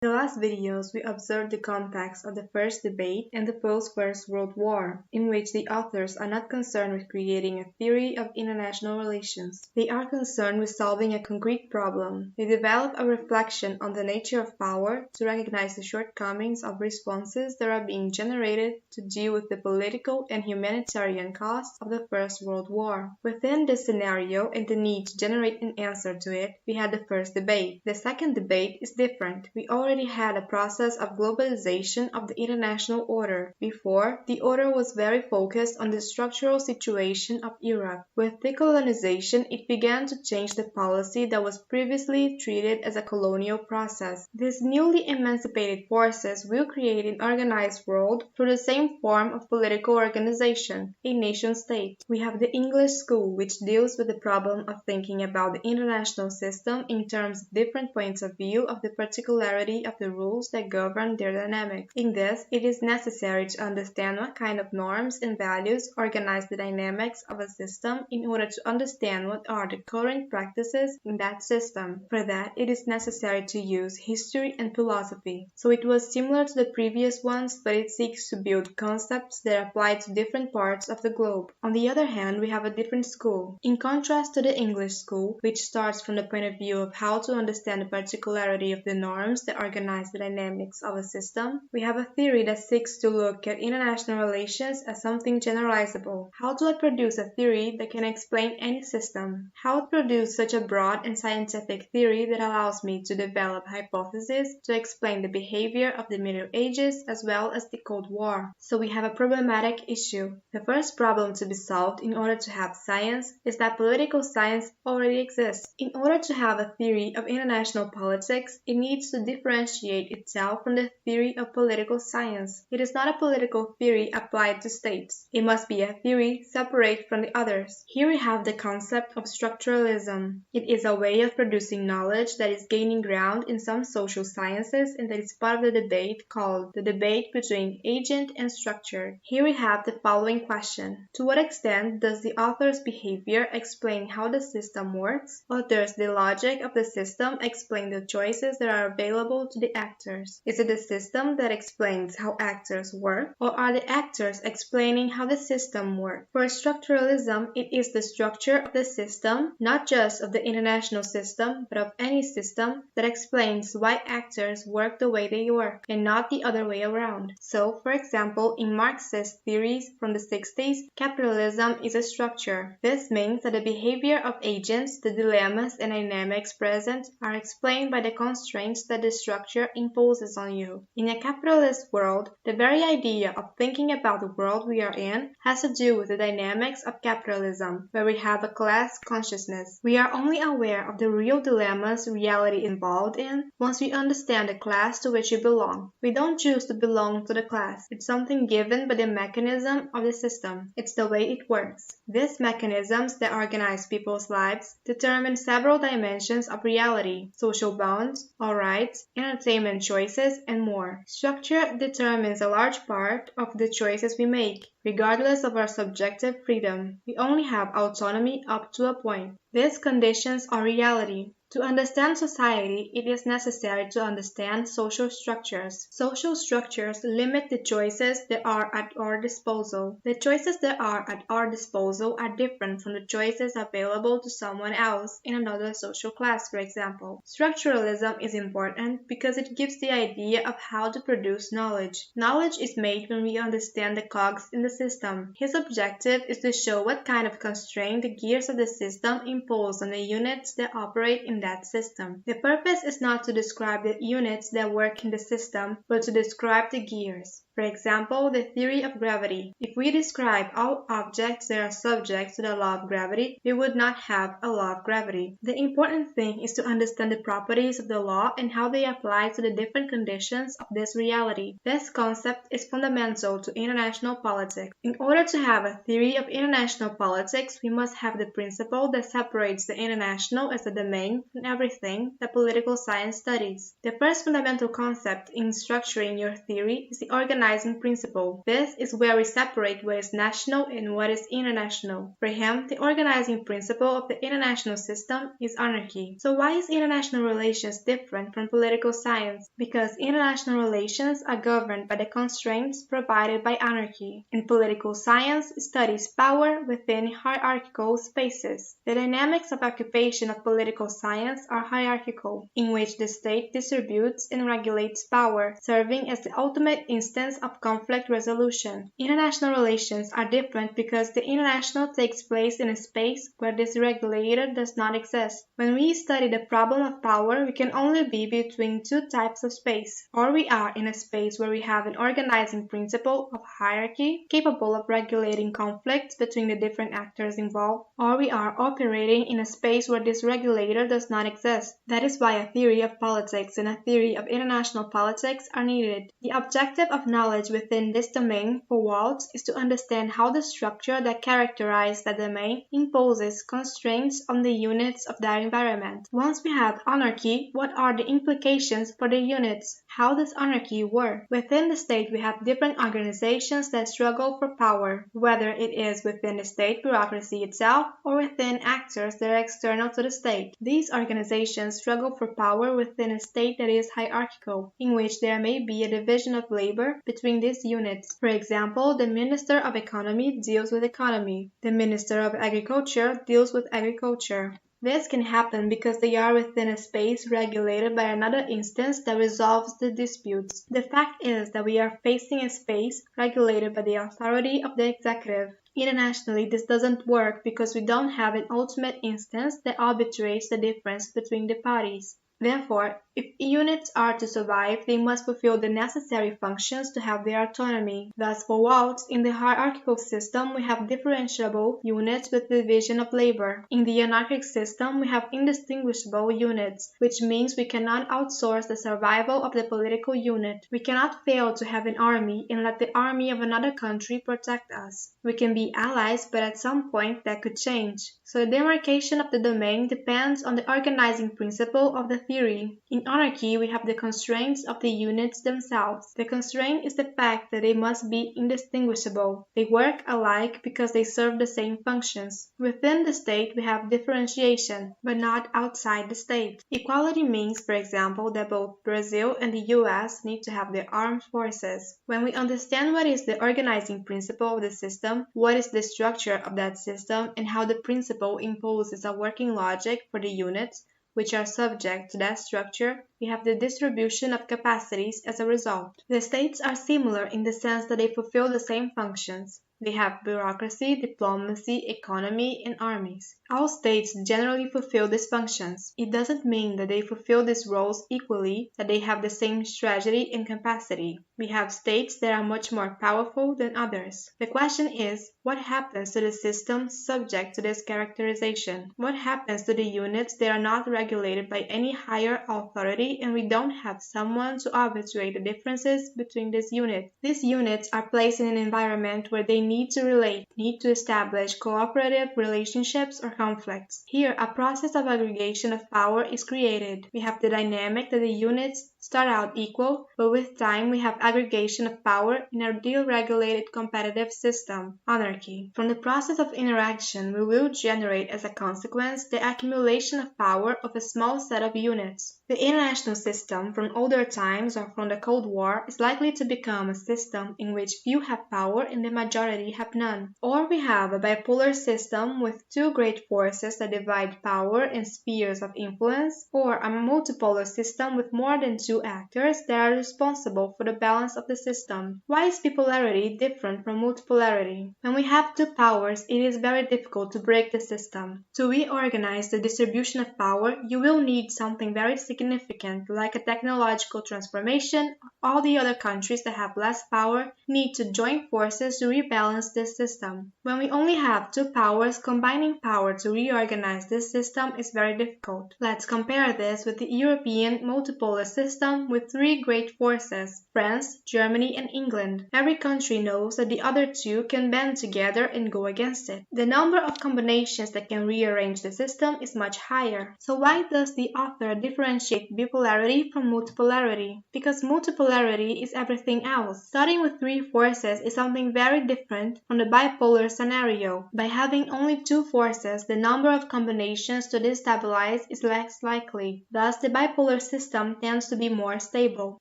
In the last videos, we observed the context of the first debate and the post-First World War, in which the authors are not concerned with creating a theory of international relations. They are concerned with solving a concrete problem. They develop a reflection on the nature of power to recognize the shortcomings of responses that are being generated to deal with the political and humanitarian costs of the First World War. Within this scenario and the need to generate an answer to it, we had the first debate. The second debate is different. We already had a process of globalization of the international order. Before, the order was very focused on the structural situation of Europe. With decolonization, it began to change the policy that was previously treated as a colonial process. These newly emancipated forces will create an organized world through the same form of political organization, a nation-state. We have the English school, which deals with the problem of thinking about the international system in terms of different points of view of the particularity of the rules that govern their dynamics. In this, it is necessary to understand what kind of norms and values organize the dynamics of a system in order to understand what are the current practices in that system. For that, it is necessary to use history and philosophy. So it was similar to the previous ones, but it seeks to build concepts that apply to different parts of the globe. On the other hand, we have a different school. In contrast to the English school, which starts from the point of view of how to understand the particularity of the norms that organize the dynamics of a system, we have a theory that seeks to look at international relations as something generalizable. How do I produce a theory that can explain any system? How to produce such a broad and scientific theory that allows me to develop hypotheses to explain the behavior of the Middle Ages as well as the Cold War? So we have a problematic issue. The first problem to be solved in order to have science is that political science already exists. In order to have a theory of international politics, it needs to differentiate itself from the theory of political science. It is not a political theory applied to states. It must be a theory separate from the others. Here we have the concept of structuralism. It is a way of producing knowledge that is gaining ground in some social sciences and that is part of the debate called the debate between agent and structure. Here we have the following question. To what extent does the author's behavior explain how the system works, or does the logic of the system explain the choices that are available to the actors? Is it the system that explains how actors work, or are the actors explaining how the system works? For structuralism, it is the structure of the system, not just of the international system, but of any system, that explains why actors work the way they work, and not the other way around. So, for example, in Marxist theories from the 60s, capitalism is a structure. This means that the behavior of agents, the dilemmas and dynamics present, are explained by the constraints that the structure imposes on you. In a capitalist world, the very idea of thinking about the world we are in has to do with the dynamics of capitalism, where we have a class consciousness. We are only aware of the real dilemmas reality is involved in once we understand the class to which we belong. We don't choose to belong to the class. It's something given by the mechanism of the system. It's the way it works. These mechanisms that organize people's lives determine several dimensions of reality: social bonds, all rights, entertainment choices, and more. Structure determines a large part of the choices we make, regardless of our subjective freedom. We only have autonomy up to a point. These conditions are reality. To understand society, it is necessary to understand social structures. Social structures limit the choices that are at our disposal. The choices that are at our disposal are different from the choices available to someone else in another social class, for example. Structuralism is important because it gives the idea of how to produce knowledge. Knowledge is made when we understand the cogs in the system. His objective is to show what kind of constraint the gears of the system impose on the units that operate in that system. The purpose is not to describe the units that work in the system, but to describe the gears. For example, the theory of gravity. If we describe all objects that are subject to the law of gravity, we would not have a law of gravity. The important thing is to understand the properties of the law and how they apply to the different conditions of this reality. This concept is fundamental to international politics. In order to have a theory of international politics, we must have the principle that separates the international as a domain from everything that political science studies. The first fundamental concept in structuring your theory is the organizing principle. This is where we separate what is national and what is international. For him, the organizing principle of the international system is anarchy. So why is international relations different from political science? Because international relations are governed by the constraints provided by anarchy. In political science, it studies power within hierarchical spaces. The dynamics of occupation of political science are hierarchical, in which the state distributes and regulates power, serving as the ultimate instance of conflict resolution. International relations are different because the international takes place in a space where this regulator does not exist. When we study the problem of power, we can only be between two types of space. Or we are in a space where we have an organizing principle of hierarchy capable of regulating conflicts between the different actors involved, or we are operating in a space where this regulator does not exist. That is why a theory of politics and a theory of international politics are needed. The objective of knowledge within this domain for Waltz is to understand how the structure that characterizes that domain imposes constraints on the units of that environment. Once we have anarchy, what are the implications for the units? How does anarchy work? Within the state, we have different organizations that struggle for power, whether it is within the state bureaucracy itself or within actors that are external to the state. These organizations struggle for power within a state that is hierarchical, in which there may be a division of labor between these units. For example, the Minister of Economy deals with economy. The Minister of Agriculture deals with agriculture. This can happen because they are within a space regulated by another instance that resolves the disputes. The fact is that we are facing a space regulated by the authority of the executive. Internationally, this doesn't work because we don't have an ultimate instance that arbitrates the difference between the parties. Therefore, if units are to survive, they must fulfill the necessary functions to have their autonomy. Thus, for Waltz, in the hierarchical system, we have differentiable units with division of labor. In the anarchic system, we have indistinguishable units, which means we cannot outsource the survival of the political unit. We cannot fail to have an army and let the army of another country protect us. We can be allies, but at some point that could change. So the demarcation of the domain depends on the organizing principle of the theory. In anarchy, we have the constraints of the units themselves. The constraint is the fact that they must be indistinguishable. They work alike because they serve the same functions. Within the state, we have differentiation, but not outside the state. Equality means, for example, that both Brazil and the US need to have their armed forces. When we understand what is the organizing principle of the system, what is the structure of that system, and how the principle imposes a working logic for the units, which are subject to that structure, we have the distribution of capacities as a result. The states are similar in the sense that they fulfill the same functions. They have bureaucracy, diplomacy, economy, and armies. All states generally fulfill these functions. It doesn't mean that they fulfill these roles equally, that they have the same strategy and capacity. We have states that are much more powerful than others. The question is, what happens to the systems subject to this characterization? What happens to the units that are not regulated by any higher authority and we don't have someone to arbitrate the differences between these units? These units are placed in an environment where they need to relate, need to establish cooperative relationships or conflicts. Here, a process of aggregation of power is created. We have the dynamic that the units start out equal, but with time we have aggregation of power in a deregulated competitive system, anarchy. From the process of interaction we will generate as a consequence the accumulation of power of a small set of units. The international system from older times or from the Cold War is likely to become a system in which few have power and the majority have none. Or we have a bipolar system with two great forces that divide power in spheres of influence, or a multipolar system with more than two actors that are responsible for the balance of the system. Why is bipolarity different from multipolarity? When we have two powers, it is very difficult to break the system. To reorganize the distribution of power, you will need something very significant, like a technological transformation. All the other countries that have less power need to join forces to rebalance this system. When we only have two powers, combining power to reorganize this system is very difficult. Let's compare this with the European multipolar system with three great forces, France, Germany, and England. Every country knows that the other two can band together and go against it. The number of combinations that can rearrange the system is much higher. So why does the author differentiate bipolarity from multipolarity? Because multipolarity is everything else. Starting with three forces is something very different from the bipolar scenario. By having only two forces, the number of combinations to destabilize is less likely. Thus, the bipolar system tends to be more stable.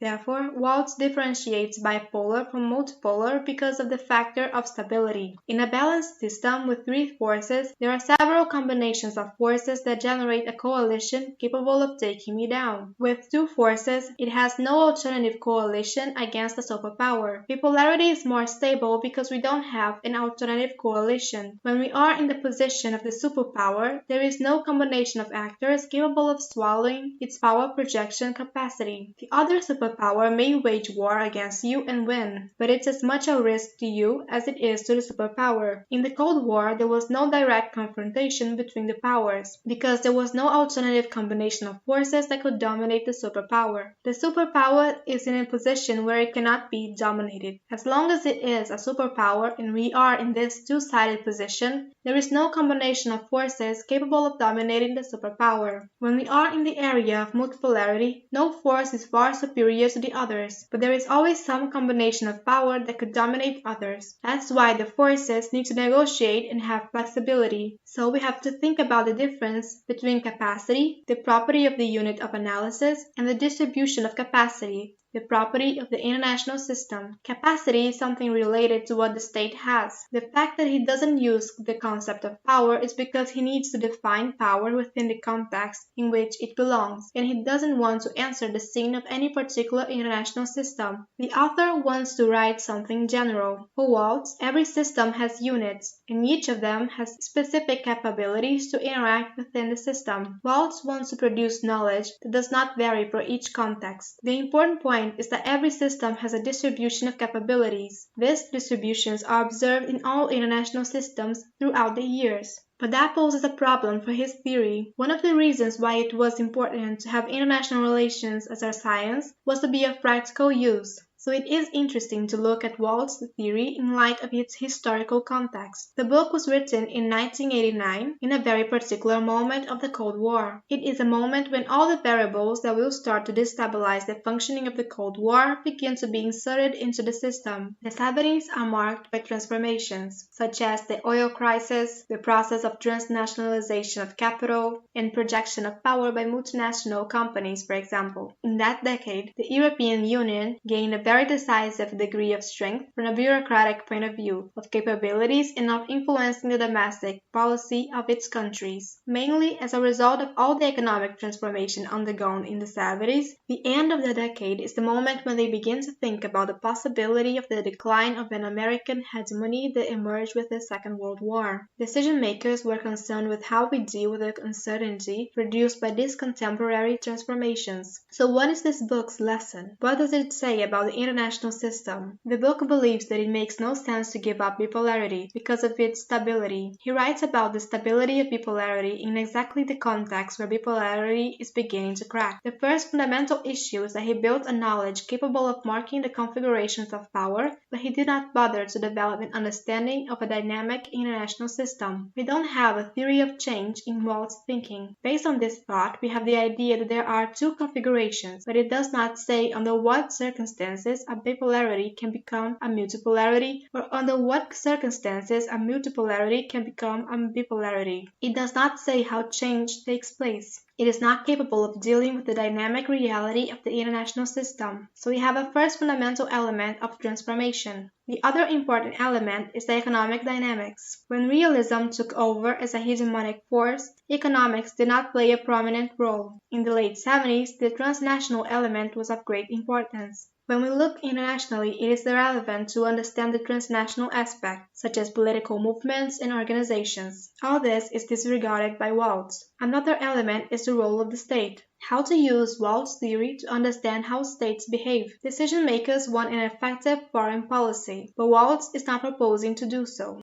Therefore, Waltz differentiates bipolar from multipolar because of the factor of stability. In a balanced system with three forces, there are several combinations of forces that generate a coalition capable of taking me down. With two forces, it has no alternative coalition against a superpower. Bipolarity is more stable because we don't have an alternative coalition. When we are in the position of the superpower, there is no combination of actors capable of swallowing its power projection capacity. The other superpower may wage war against you and win, but it's as much a risk to you as it is to the superpower. In the Cold War, there was no direct confrontation between the powers, because there was no alternative combination of forces that could dominate the superpower. The superpower is in a position where it cannot be dominated. As long as it is a superpower and we are in this two-sided position, there is no combination of forces capable of dominating the superpower. When we are in the area of multipolarity, no force is far superior to the others, but there is always some combination of power that could dominate others. That's why the forces need to negotiate and have flexibility. So we have to think about the difference between capacity, the property of the unit of analysis, and the distribution of capacity, the property of the international system. Capacity is something related to what the state has. The fact that he doesn't use the concept of power is because he needs to define power within the context in which it belongs, and he doesn't want to answer the scene of any particular international system. The author wants to write something general. For Waltz, every system has units, and each of them has specific capabilities to interact within the system. Waltz wants to produce knowledge that does not vary for each context. The important point is that every system has a distribution of capabilities. These distributions are observed in all international systems throughout the years. But that poses a problem for his theory. One of the reasons why it was important to have international relations as our science was to be of practical use. So it is interesting to look at Waltz's theory in light of its historical context. The book was written in 1989, in a very particular moment of the Cold War. It is a moment when all the variables that will start to destabilize the functioning of the Cold War begin to be inserted into the system. The 70s are marked by transformations, such as the oil crisis, the process of transnationalization of capital, and projection of power by multinational companies, for example. In that decade, the European Union gained a very decisive degree of strength from a bureaucratic point of view, of capabilities and of influencing the domestic policy of its countries. Mainly as a result of all the economic transformation undergone in the 70s, the end of the decade is the moment when they begin to think about the possibility of the decline of an American hegemony that emerged with the Second World War. Decision makers were concerned with how we deal with the uncertainty produced by these contemporary transformations. So what is this book's lesson? What does it say about the international system. The book believes that it makes no sense to give up bipolarity because of its stability. He writes about the stability of bipolarity in exactly the context where bipolarity is beginning to crack. The first fundamental issue is that he built a knowledge capable of marking the configurations of power, but he did not bother to develop an understanding of a dynamic international system. We don't have a theory of change in Walt's thinking. Based on this thought, we have the idea that there are two configurations, but it does not say under what circumstances a bipolarity can become a multipolarity or under what circumstances a multipolarity can become a bipolarity. It does not say how change takes place. It is not capable of dealing with the dynamic reality of the international system. So we have a first fundamental element of transformation. The other important element is the economic dynamics. When realism took over as a hegemonic force, economics did not play a prominent role. In the late 70s, the transnational element was of great importance. When we look internationally, it is relevant to understand the transnational aspect, such as political movements and organizations. All this is disregarded by Waltz. Another element is the role of the state. How to use Walt's theory to understand how states behave. Decision makers want an effective foreign policy, but Waltz is not proposing to do so.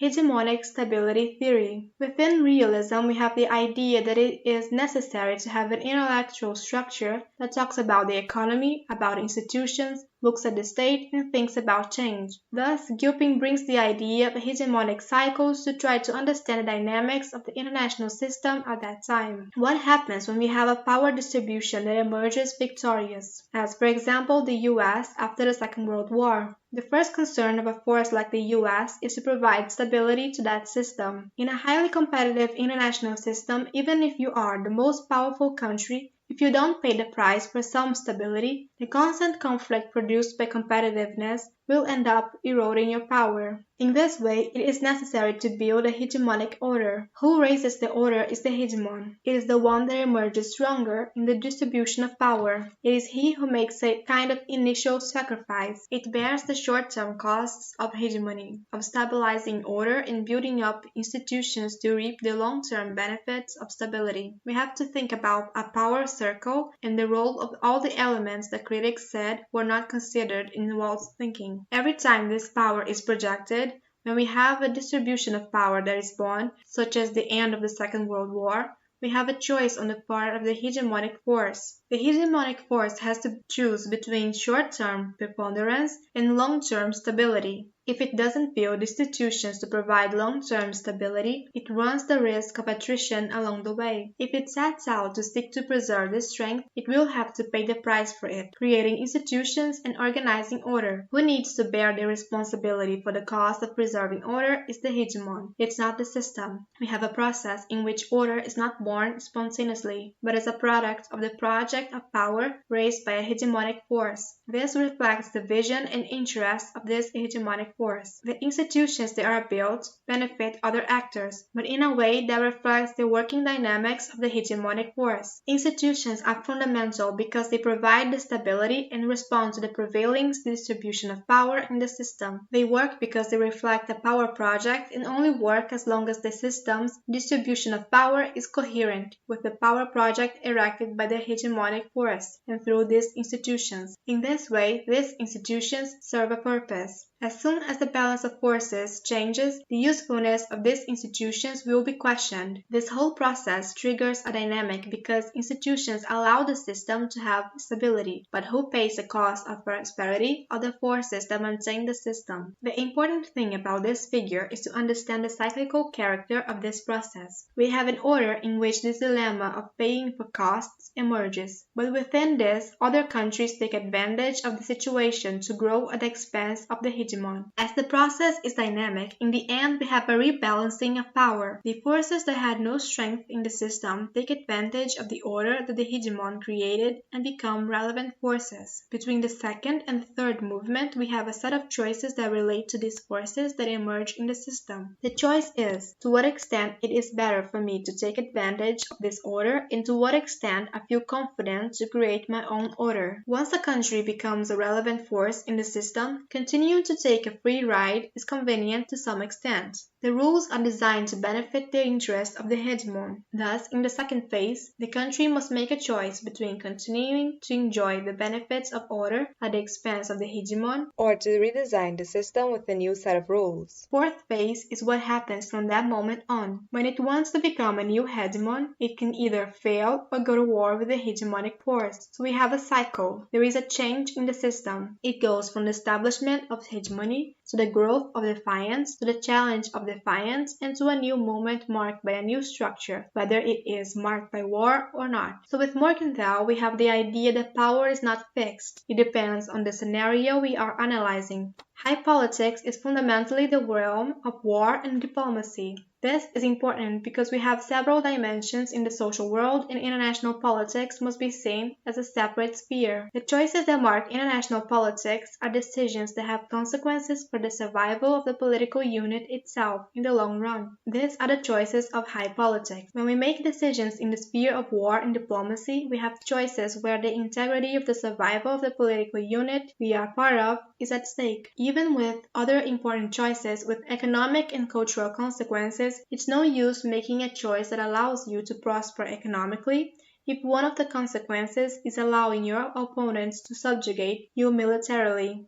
Hegemonic stability theory. Within realism, we have the idea that it is necessary to have an intellectual structure that talks about the economy, about institutions, looks at the state, and thinks about change. Thus, Gilpin brings the idea of hegemonic cycles to try to understand the dynamics of the international system at that time. What happens when we have a power distribution that emerges victorious, as for example the US after the Second World War? The first concern of a force like the US is to provide stability to that system. In a highly competitive international system, even if you are the most powerful country, if you don't pay the price for some stability, the constant conflict produced by competitiveness will end up eroding your power. In this way, it is necessary to build a hegemonic order. Who raises the order is the hegemon. It is the one that emerges stronger in the distribution of power. It is he who makes a kind of initial sacrifice. It bears the short-term costs of hegemony, of stabilizing order and building up institutions to reap the long-term benefits of stability. We have to think about a power circle and the role of all the elements that critics said were not considered in Walt's thinking. Every time this power is projected, when we have a distribution of power that is born, such as the end of the Second World War, we have a choice on the part of the hegemonic force. The hegemonic force has to choose between short-term preponderance and long-term stability. If it doesn't build institutions to provide long-term stability, it runs the risk of attrition along the way. If it sets out to seek to preserve this strength, it will have to pay the price for it, creating institutions and organizing order. Who needs to bear the responsibility for the cost of preserving order is the hegemon. It's not the system. We have a process in which order is not born spontaneously, but as a product of the project of power raised by a hegemonic force. This reflects the vision and interests of this hegemonic force. The institutions that are built benefit other actors, but in a way that reflects the working dynamics of the hegemonic force. Institutions are fundamental because they provide the stability and respond to the prevailing distribution of power in the system. They work because they reflect a power project and only work as long as the system's distribution of power is coherent with the power project erected by the hegemonic force and through these institutions. In this way, these institutions serve a purpose. As soon as the balance of forces changes, the usefulness of these institutions will be questioned. This whole process triggers a dynamic because institutions allow the system to have stability. But who pays the cost of prosperity are the forces that maintain the system. The important thing about this figure is to understand the cyclical character of this process. We have an order in which this dilemma of paying for costs emerges. But within this, other countries take advantage of the situation to grow at the expense of the hegemon. As the process is dynamic, in the end we have a rebalancing of power. The forces that had no strength in the system take advantage of the order that the hegemon created and become relevant forces. Between the second and the third movement, we have a set of choices that relate to these forces that emerge in the system. The choice is, to what extent it is better for me to take advantage of this order and to what extent I feel confident to create my own order. Once a country becomes a relevant force in the system, continuing to to take a free ride is convenient to some extent. The rules are designed to benefit the interests of the hegemon. Thus, in the second phase, the country must make a choice between continuing to enjoy the benefits of order at the expense of the hegemon, or to redesign the system with a new set of rules. Fourth phase is what happens from that moment on. When it wants to become a new hegemon, it can either fail or go to war with the hegemonic force. So we have a cycle. There is a change in the system. It goes from the establishment of hegemony to the growth of defiance, to the challenge of defiance, and to a new moment marked by a new structure, whether it is marked by war or not. So with Morgenthau, we have the idea that power is not fixed. It depends on the scenario we are analyzing. High politics is fundamentally the realm of war and diplomacy. This is important because we have several dimensions in the social world, and international politics must be seen as a separate sphere. The choices that mark international politics are decisions that have consequences for the survival of the political unit itself in the long run. These are the choices of high politics. When we make decisions in the sphere of war and diplomacy, we have choices where the integrity of the survival of the political unit we are part of is at stake. Even with other important choices with economic and cultural consequences, it's no use making a choice that allows you to prosper economically if one of the consequences is allowing your opponents to subjugate you militarily.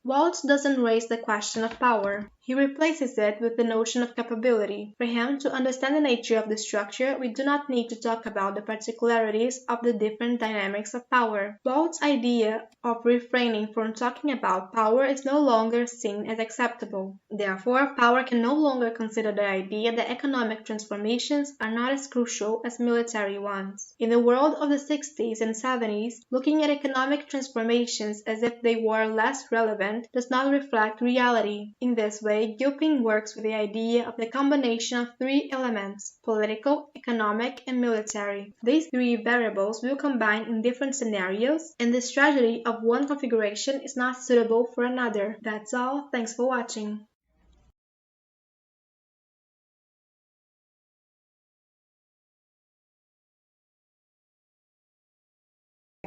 Waltz doesn't raise the question of power. He replaces it with the notion of capability. For him, to understand the nature of the structure, we do not need to talk about the particularities of the different dynamics of power. Waltz's idea of refraining from talking about power is no longer seen as acceptable. Therefore, power can no longer consider the idea that economic transformations are not as crucial as military ones. In the world of the 60s and 70s, looking at economic transformations as if they were less relevant does not reflect reality. In this way, Gilpin works with the idea of the combination of three elements: political, economic, and military. These three variables will combine in different scenarios, and the strategy of one configuration is not suitable for another. That's all. Thanks for watching.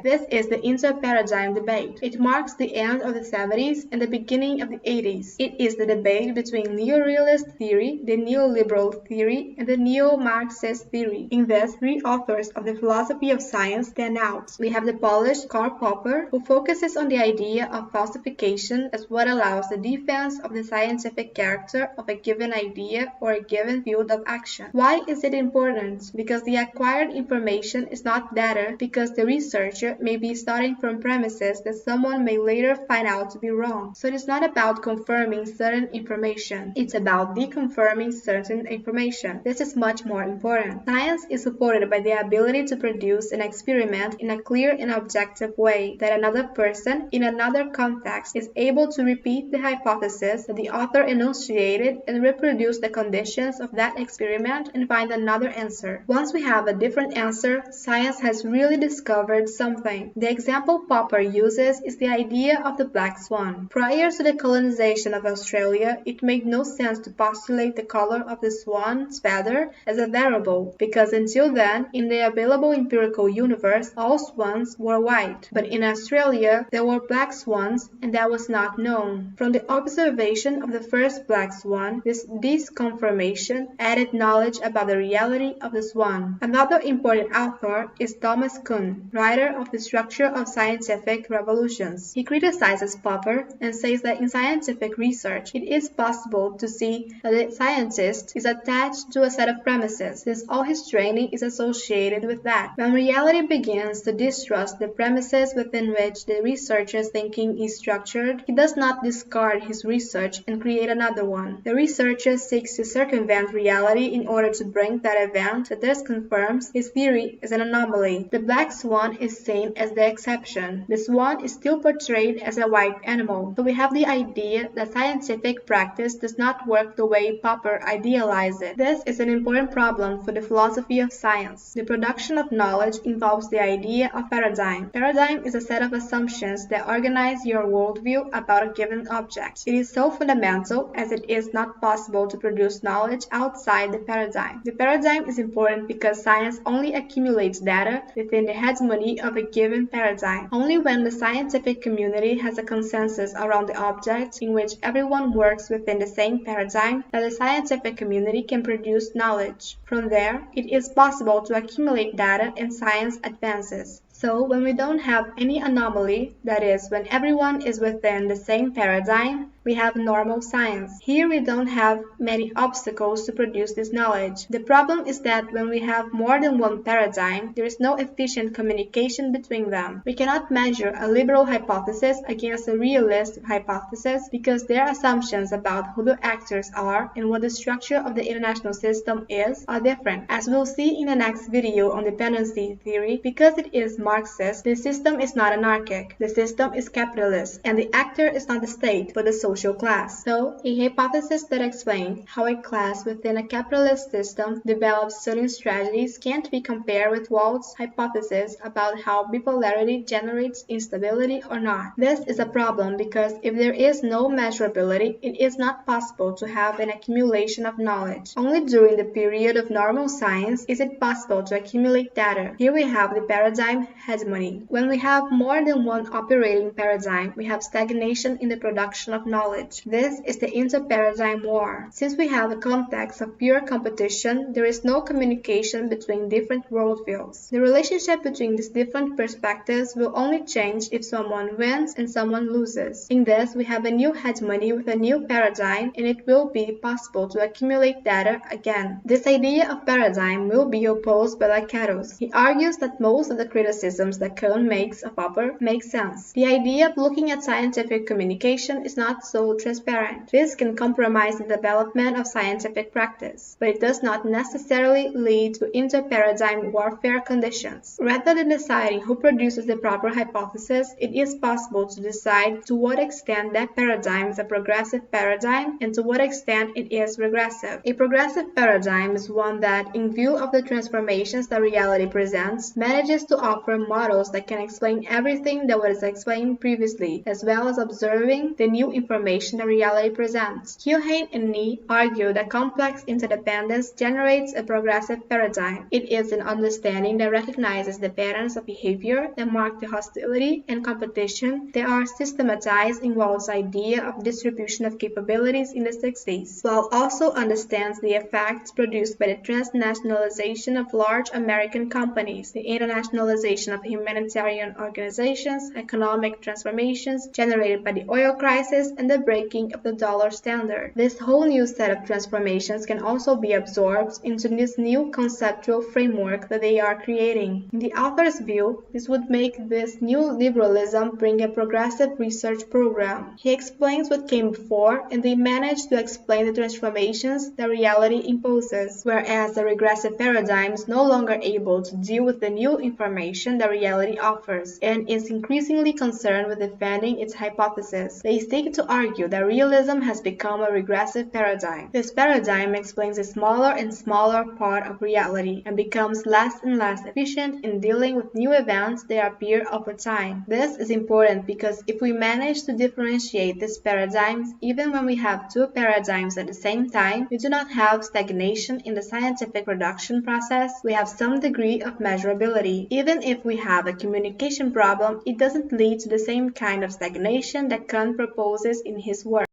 This is the inter-paradigm debate. It marks the end of the 70s and the beginning of the 80s. It is the debate between neo-realist theory, the neoliberal theory, and the neo-Marxist theory. In this, three authors of the philosophy of science stand out. We have the Polish Karl Popper, who focuses on the idea of falsification as what allows the defense of the scientific character of a given idea or a given field of action. Why is it important? Because the acquired information is not data, because the researcher may be starting from premises that someone may later find out to be wrong. So it is not about confirming certain information. It's about deconfirming certain information. This is much more important. Science is supported by the ability to produce an experiment in a clear and objective way that another person in another context is able to repeat the hypothesis that the author enunciated and reproduce the conditions of that experiment and find another answer. Once we have a different answer, science has really discovered something. The example Popper uses is the idea of the black swan. Prior to the colonization of Australia, it made no sense to postulate the color of the swan's feather as a variable, because until then, in the available empirical universe, all swans were white. But in Australia, there were black swans, and that was not known. From the observation of the first black swan, this confirmation added knowledge about the reality of the swan. Another important author is Thomas Kuhn, writer of The Structure of Scientific Revolutions. He criticizes Popper and says that in scientific research, it is possible to see that the scientist is attached to a set of premises, since all his training is associated with that. When reality begins to distrust the premises within which the researcher's thinking is structured, he does not discard his research and create another one. The researcher seeks to circumvent reality in order to bring that event that thus confirms his theory as an anomaly. The black swan is seen as the exception. The swan is still portrayed as a white animal. So we have the idea that scientific practice does not work the way Popper idealized it. This is an important problem for the philosophy of science. The production of knowledge involves the idea of paradigm. Paradigm is a set of assumptions that organize your worldview about a given object. It is so fundamental as it is not possible to produce knowledge outside the paradigm. The paradigm is important because science only accumulates data within the hegemony of a given paradigm. Only when the scientific community has a consensus around the object in which everyone works within the same paradigm that the scientific community can produce knowledge. From there, it is possible to accumulate data and science advances. So, when we don't have any anomaly, that is, when everyone is within the same paradigm, we have normal science. Here we don't have many obstacles to produce this knowledge. The problem is that when we have more than one paradigm, there is no efficient communication between them. We cannot measure a liberal hypothesis against a realist hypothesis because their assumptions about who the actors are and what the structure of the international system is are different. As we'll see in the next video on dependency theory, because it is Marxist, the system is not anarchic. The system is capitalist, and the actor is not the state, but the social class. So, a hypothesis that explains how a class within a capitalist system develops certain strategies can't be compared with Walt's hypothesis about how bipolarity generates instability or not. This is a problem because if there is no measurability, it is not possible to have an accumulation of knowledge. Only during the period of normal science is it possible to accumulate data. Here we have the paradigm hegemony. When we have more than one operating paradigm, we have stagnation in the production of knowledge. This is the inter-paradigm war. Since we have a context of pure competition, there is no communication between different worldviews. The relationship between these different perspectives will only change if someone wins and someone loses. In this, we have a new hegemony with a new paradigm, and it will be possible to accumulate data again. This idea of paradigm will be opposed by Lakatos. He argues that most of the criticisms that Kuhn makes of Popper make sense. The idea of looking at scientific communication is not so transparent. This can compromise the development of scientific practice, but it does not necessarily lead to inter-paradigm warfare conditions. Rather than deciding who produces the proper hypothesis, it is possible to decide to what extent that paradigm is a progressive paradigm and to what extent it is regressive. A progressive paradigm is one that, in view of the transformations that reality presents, manages to offer models that can explain everything that was explained previously, as well as observing the new information that reality presents. Keohane and Nee argue that complex interdependence generates a progressive paradigm. It is an understanding that recognizes the patterns of behavior that mark the hostility and competition that are systematized in Wald's idea of distribution of capabilities in the 60s, while also understands the effects produced by the transnationalization of large American companies, the internationalization of humanitarian organizations, economic transformations generated by the oil crisis, and the breaking of the dollar standard. This whole new set of transformations can also be absorbed into this new conceptual framework that they are creating. In the author's view, this would make this new liberalism bring a progressive research program. He explains what came before, and they manage to explain the transformations that reality imposes, whereas the regressive paradigm is no longer able to deal with the new information that reality offers, and is increasingly concerned with defending its hypothesis. They seek to argue that realism has become a regressive paradigm. This paradigm explains a smaller and smaller part of reality, and becomes less and less efficient in dealing with new events that appear over time. This is important because if we manage to differentiate these paradigms, even when we have two paradigms at the same time, we do not have stagnation in the scientific production process, we have some degree of measurability. Even if we have a communication problem, it doesn't lead to the same kind of stagnation that Kant proposes in his work.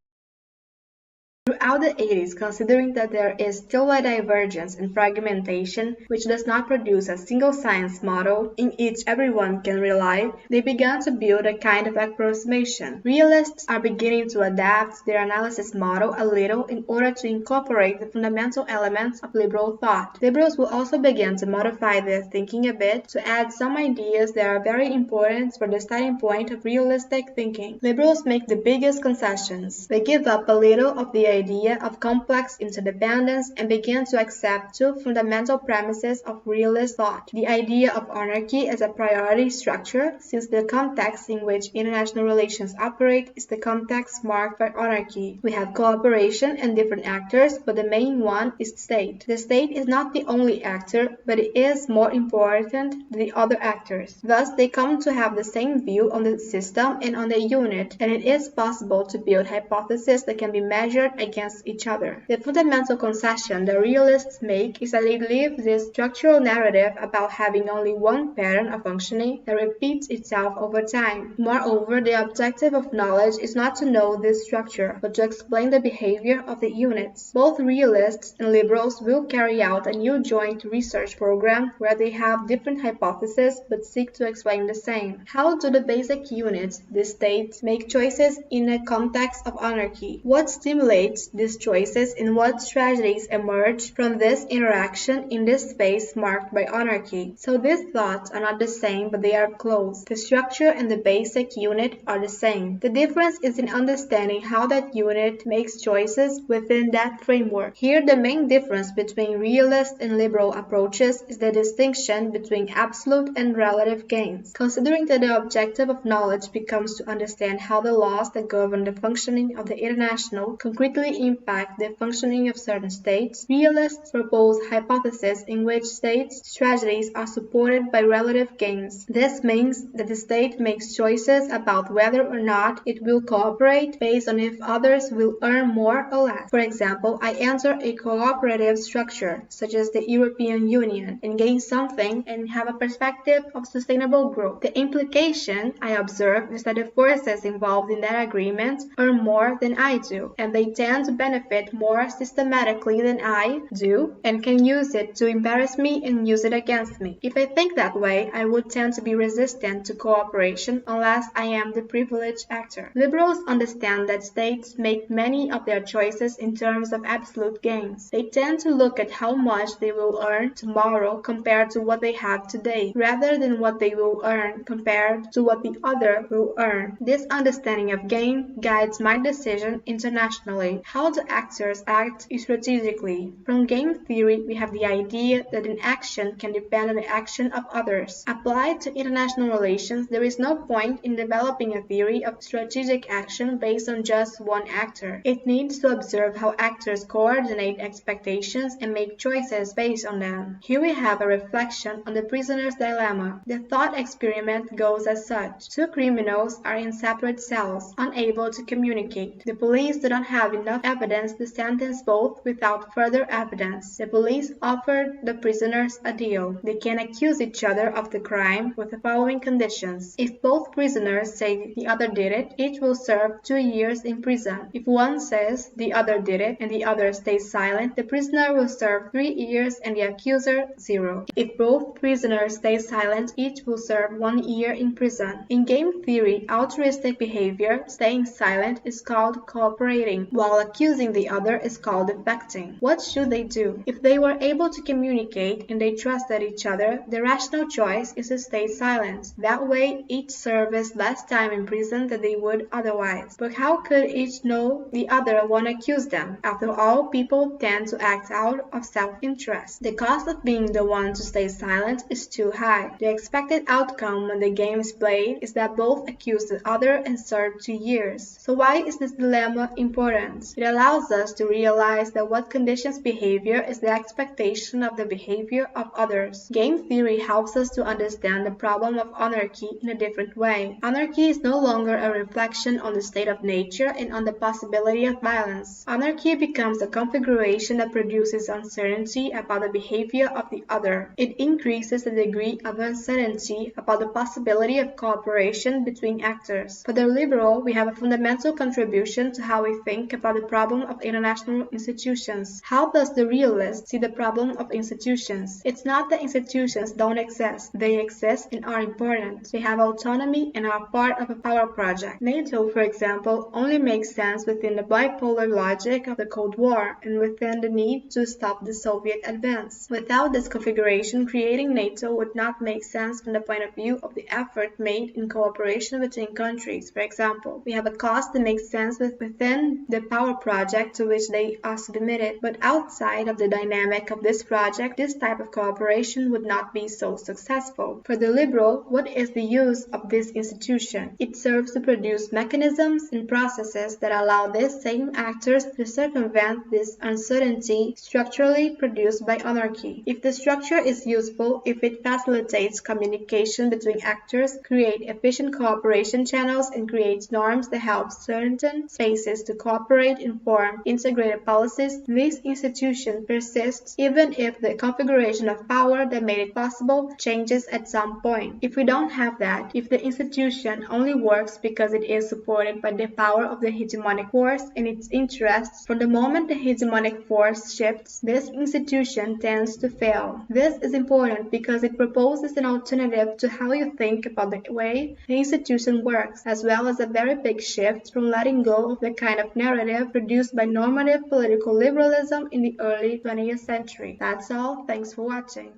Throughout the 80s, considering that there is still a divergence and fragmentation which does not produce a single science model in which everyone can rely, they began to build a kind of approximation. Realists are beginning to adapt their analysis model a little in order to incorporate the fundamental elements of liberal thought. Liberals will also begin to modify their thinking a bit to add some ideas that are very important for the starting point of realistic thinking. Liberals make the biggest concessions. They give up a little of the idea of complex interdependence and begin to accept two fundamental premises of realist thought: the idea of anarchy as a priority structure, since the context in which international relations operate is the context marked by anarchy. We have cooperation and different actors, but the main one is the state. The state is not the only actor, but it is more important than the other actors. Thus, they come to have the same view on the system and on the unit, and it is possible to build hypotheses that can be measured against influence each other. The fundamental concession the realists make is that they believe this structural narrative about having only one pattern of functioning that repeats itself over time. Moreover, the objective of knowledge is not to know this structure, but to explain the behavior of the units. Both realists and liberals will carry out a new joint research program where they have different hypotheses but seek to explain the same. How do the basic units, the state, make choices in a context of anarchy? What stimulates these choices and what strategies emerge from this interaction in this space marked by anarchy? So these thoughts are not the same, but they are close. The structure and the basic unit are the same. The difference is in understanding how that unit makes choices within that framework. Here, the main difference between realist and liberal approaches is the distinction between absolute and relative gains. Considering that the objective of knowledge becomes to understand how the laws that govern the functioning of the international concretely impact the functioning of certain states, realists propose hypotheses in which states' strategies are supported by relative gains. This means that the state makes choices about whether or not it will cooperate based on if others will earn more or less. For example, I enter a cooperative structure, such as the European Union, and gain something and have a perspective of sustainable growth. The implication, I observe, is that the forces involved in that agreement earn more than I do, and they tend to benefit more systematically than I do, and can use it to embarrass me and use it against me. If I think that way, I would tend to be resistant to cooperation unless I am the privileged actor. Liberals understand that states make many of their choices in terms of absolute gains. They tend to look at how much they will earn tomorrow compared to what they have today, rather than what they will earn compared to what the other will earn. This understanding of gain guides my decision internationally. How do actors act strategically? From game theory, we have the idea that an action can depend on the action of others. Applied to international relations, there is no point in developing a theory of strategic action based on just one actor. It needs to observe how actors coordinate expectations and make choices based on them. Here we have a reflection on the prisoner's dilemma. The thought experiment goes as such. Two criminals are in separate cells, unable to communicate. The police do not have enough evidence to sentence both without further evidence. The police offered the prisoners a deal. They can accuse each other of the crime with the following conditions. If both prisoners say the other did it, each will serve 2 years in prison. If one says the other did it and the other stays silent, the prisoner will serve 3 years and the accuser 0. If both prisoners stay silent, each will serve 1 year in prison. In game theory, altruistic behavior, staying silent, is called cooperating, while accusing the other is called defecting. What should they do? If they were able to communicate and they trusted each other, the rational choice is to stay silent. That way, each serves less time in prison than they would otherwise. But how could each know the other won't accuse them? After all, people tend to act out of self-interest. The cost of being the one to stay silent is too high. The expected outcome when the game is played is that both accuse the other and serve 2 years. So why is this dilemma important? It allows us to realize that what conditions behavior is the expectation of the behavior of others. Game theory helps us to understand the problem of anarchy in a different way. Anarchy is no longer a reflection on the state of nature and on the possibility of violence. Anarchy becomes a configuration that produces uncertainty about the behavior of the other. It increases the degree of uncertainty about the possibility of cooperation between actors. For the liberal, we have a fundamental contribution to how we think about the problem of international institutions. How does the realist see the problem of institutions? It's not that institutions don't exist. They exist and are important. They have autonomy and are part of a power project. NATO, for example, only makes sense within the bipolar logic of the Cold War and within the need to stop the Soviet advance. Without this configuration, creating NATO would not make sense from the point of view of the effort made in cooperation between countries. For example, we have a cost that makes sense within the power project to which they are submitted, but outside of the dynamic of this project, this type of cooperation would not be so successful. For the liberal, what is the use of this institution? It serves to produce mechanisms and processes that allow these same actors to circumvent this uncertainty structurally produced by anarchy. If the structure is useful, if it facilitates communication between actors, create efficient cooperation channels, and creates norms that help certain spaces to cooperate in inform integrated policies, this institution persists even if the configuration of power that made it possible changes at some point. If we don't have that, if the institution only works because it is supported by the power of the hegemonic force and its interests, from the moment the hegemonic force shifts, this institution tends to fail. This is important because it proposes an alternative to how you think about the way the institution works, as well as a very big shift from letting go of the kind of narrative produced by normative political liberalism in the early 20th century. That's all. Thanks for watching.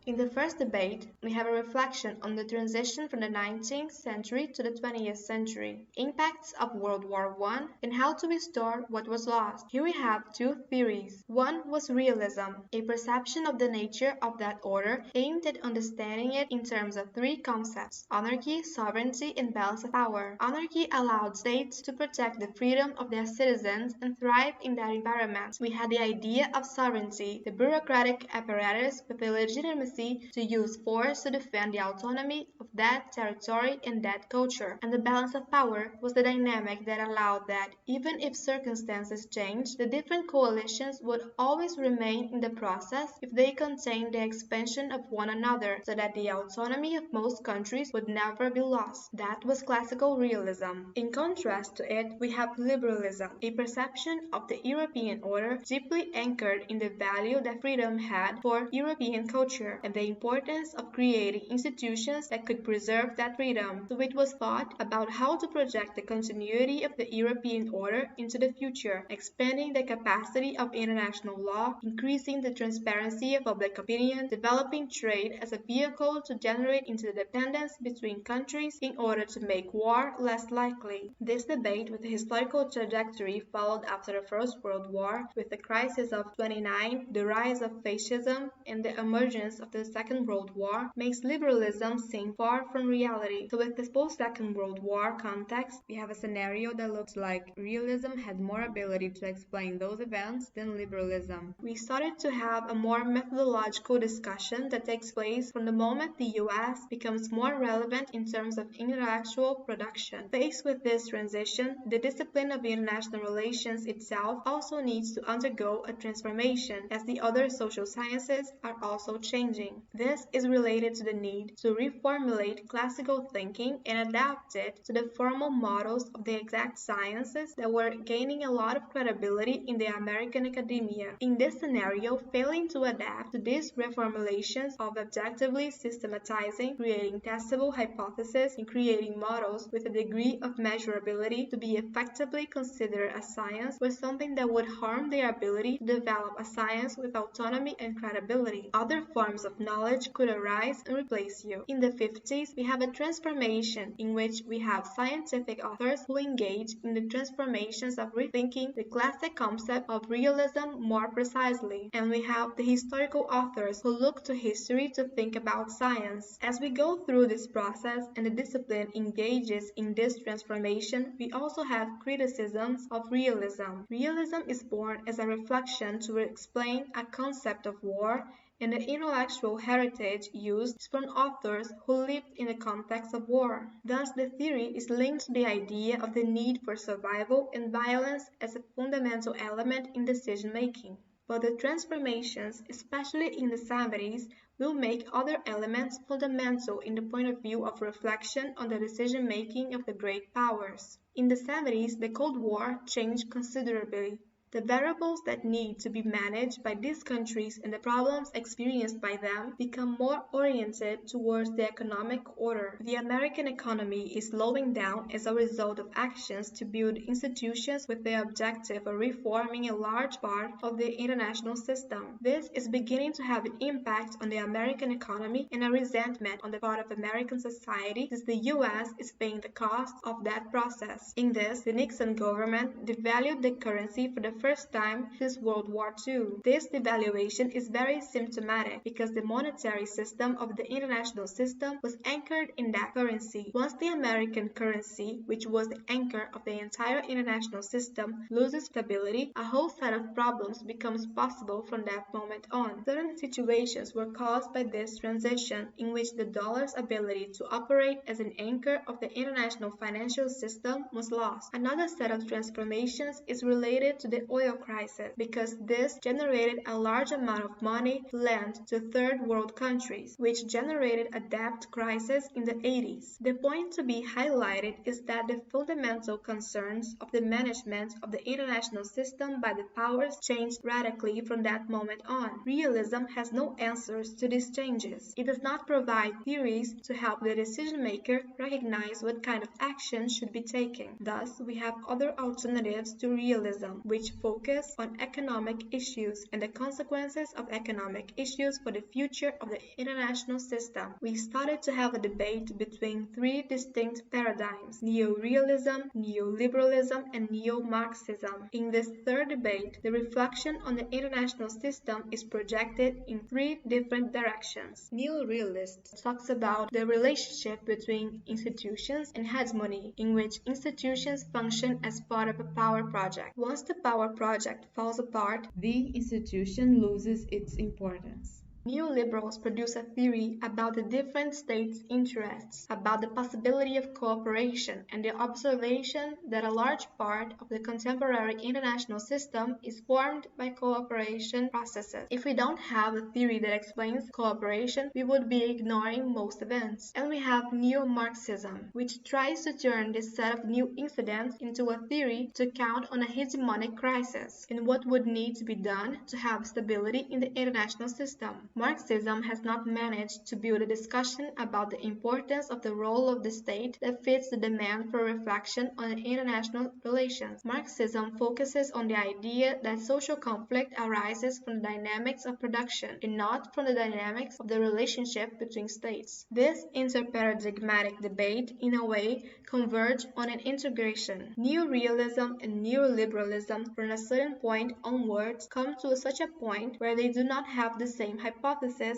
In the first debate, we have a reflection on the transition from the 19th century to the 20th century, impacts of World War I, and how to restore what was lost. Here we have two theories. One was realism, a perception of the nature of that order aimed at understanding it in terms of three concepts: anarchy, sovereignty, and balance of power. Anarchy allowed states to protect the freedom of their citizens and thrive in that environment. We had the idea of sovereignty, the bureaucratic apparatus with the legitimacy to use force to defend the autonomy of that territory and that culture. And the balance of power was the dynamic that allowed that, even if circumstances changed, the different coalitions would always remain in the process if they contained the expansion of one another, so that the autonomy of most countries would never be lost. That was classical realism. In contrast to it, we have liberalism, a perception of the European order deeply anchored in the value that freedom had for European culture and the importance of creating institutions that could preserve that freedom. So it was thought about how to project the continuity of the European order into the future, expanding the capacity of international law, increasing the transparency of public opinion, developing trade as a vehicle to generate interdependence between countries in order to make war less likely. This debate with the historical trajectory followed after the First World War, with the crisis of 29, the rise of fascism, and the emergence of the Second World War, makes liberalism seem far from reality. So with this post-Second World War context, we have a scenario that looks like realism had more ability to explain those events than liberalism. We started to have a more methodological discussion that takes place from the moment the US becomes more relevant in terms of intellectual production. Faced with this transition, the discipline of international relations itself also needs to undergo a transformation, as the other social sciences are also changing. This is related to the need to reformulate classical thinking and adapt it to the formal models of the exact sciences that were gaining a lot of credibility in the American academia. In this scenario, failing to adapt to these reformulations of objectively systematizing, creating testable hypotheses, and creating models with a degree of measurability to be effectively considered a science was something that would harm their ability to develop a science with autonomy and credibility. Other forms of knowledge could arise and replace you. In the 50s, we have a transformation in which we have scientific authors who engage in the transformations of rethinking the classic concept of realism more precisely. And we have the historical authors who look to history to think about science. As we go through this process and the discipline engages in this transformation, we also have criticisms of realism. Realism is born as a reflection to explain a concept of war, and the intellectual heritage used is from authors who lived in the context of war. Thus, the theory is linked to the idea of the need for survival and violence as a fundamental element in decision-making. But the transformations, especially in the 70s, will make other elements fundamental in the point of view of reflection on the decision-making of the great powers. In the 70s, the Cold War changed considerably. The variables that need to be managed by these countries and the problems experienced by them become more oriented towards the economic order. The American economy is slowing down as a result of actions to build institutions with the objective of reforming a large part of the international system. This is beginning to have an impact on the American economy and a resentment on the part of American society, since the US is paying the cost of that process. In this, the Nixon government devalued the currency for the first time since World War II. This devaluation is very symptomatic because the monetary system of the international system was anchored in that currency. Once the American currency, which was the anchor of the entire international system, loses stability, a whole set of problems becomes possible from that moment on. Certain situations were caused by this transition in which the dollar's ability to operate as an anchor of the international financial system was lost. Another set of transformations is related to the oil crisis because this generated a large amount of money lent to third world countries, which generated a debt crisis in the 80s. The point to be highlighted is that the fundamental concerns of the management of the international system by the powers changed radically from that moment on. Realism has no answers to these changes. It does not provide theories to help the decision maker recognize what kind of action should be taken. Thus, we have other alternatives to realism, which focus on economic issues and the consequences of economic issues for the future of the international system. We started to have a debate between three distinct paradigms: neo-realism, neoliberalism, and neo-Marxism. In this third debate, the reflection on the international system is projected in three different directions. Neo-realist talks about the relationship between institutions and hegemony, in which institutions function as part of a power project. Once the power project falls apart, the institution loses its importance. Neoliberals produce a theory about the different states' interests, about the possibility of cooperation, and the observation that a large part of the contemporary international system is formed by cooperation processes. If we don't have a theory that explains cooperation, we would be ignoring most events. And we have neo-Marxism, which tries to turn this set of new incidents into a theory to count on a hegemonic crisis and what would need to be done to have stability in the international system. Marxism has not managed to build a discussion about the importance of the role of the state that fits the demand for reflection on international relations. Marxism focuses on the idea that social conflict arises from the dynamics of production and not from the dynamics of the relationship between states. This interparadigmatic debate, in a way, converge on an integration. Neo-realism and neoliberalism, from a certain point onwards, come to such a point where they do not have the same hypothesis,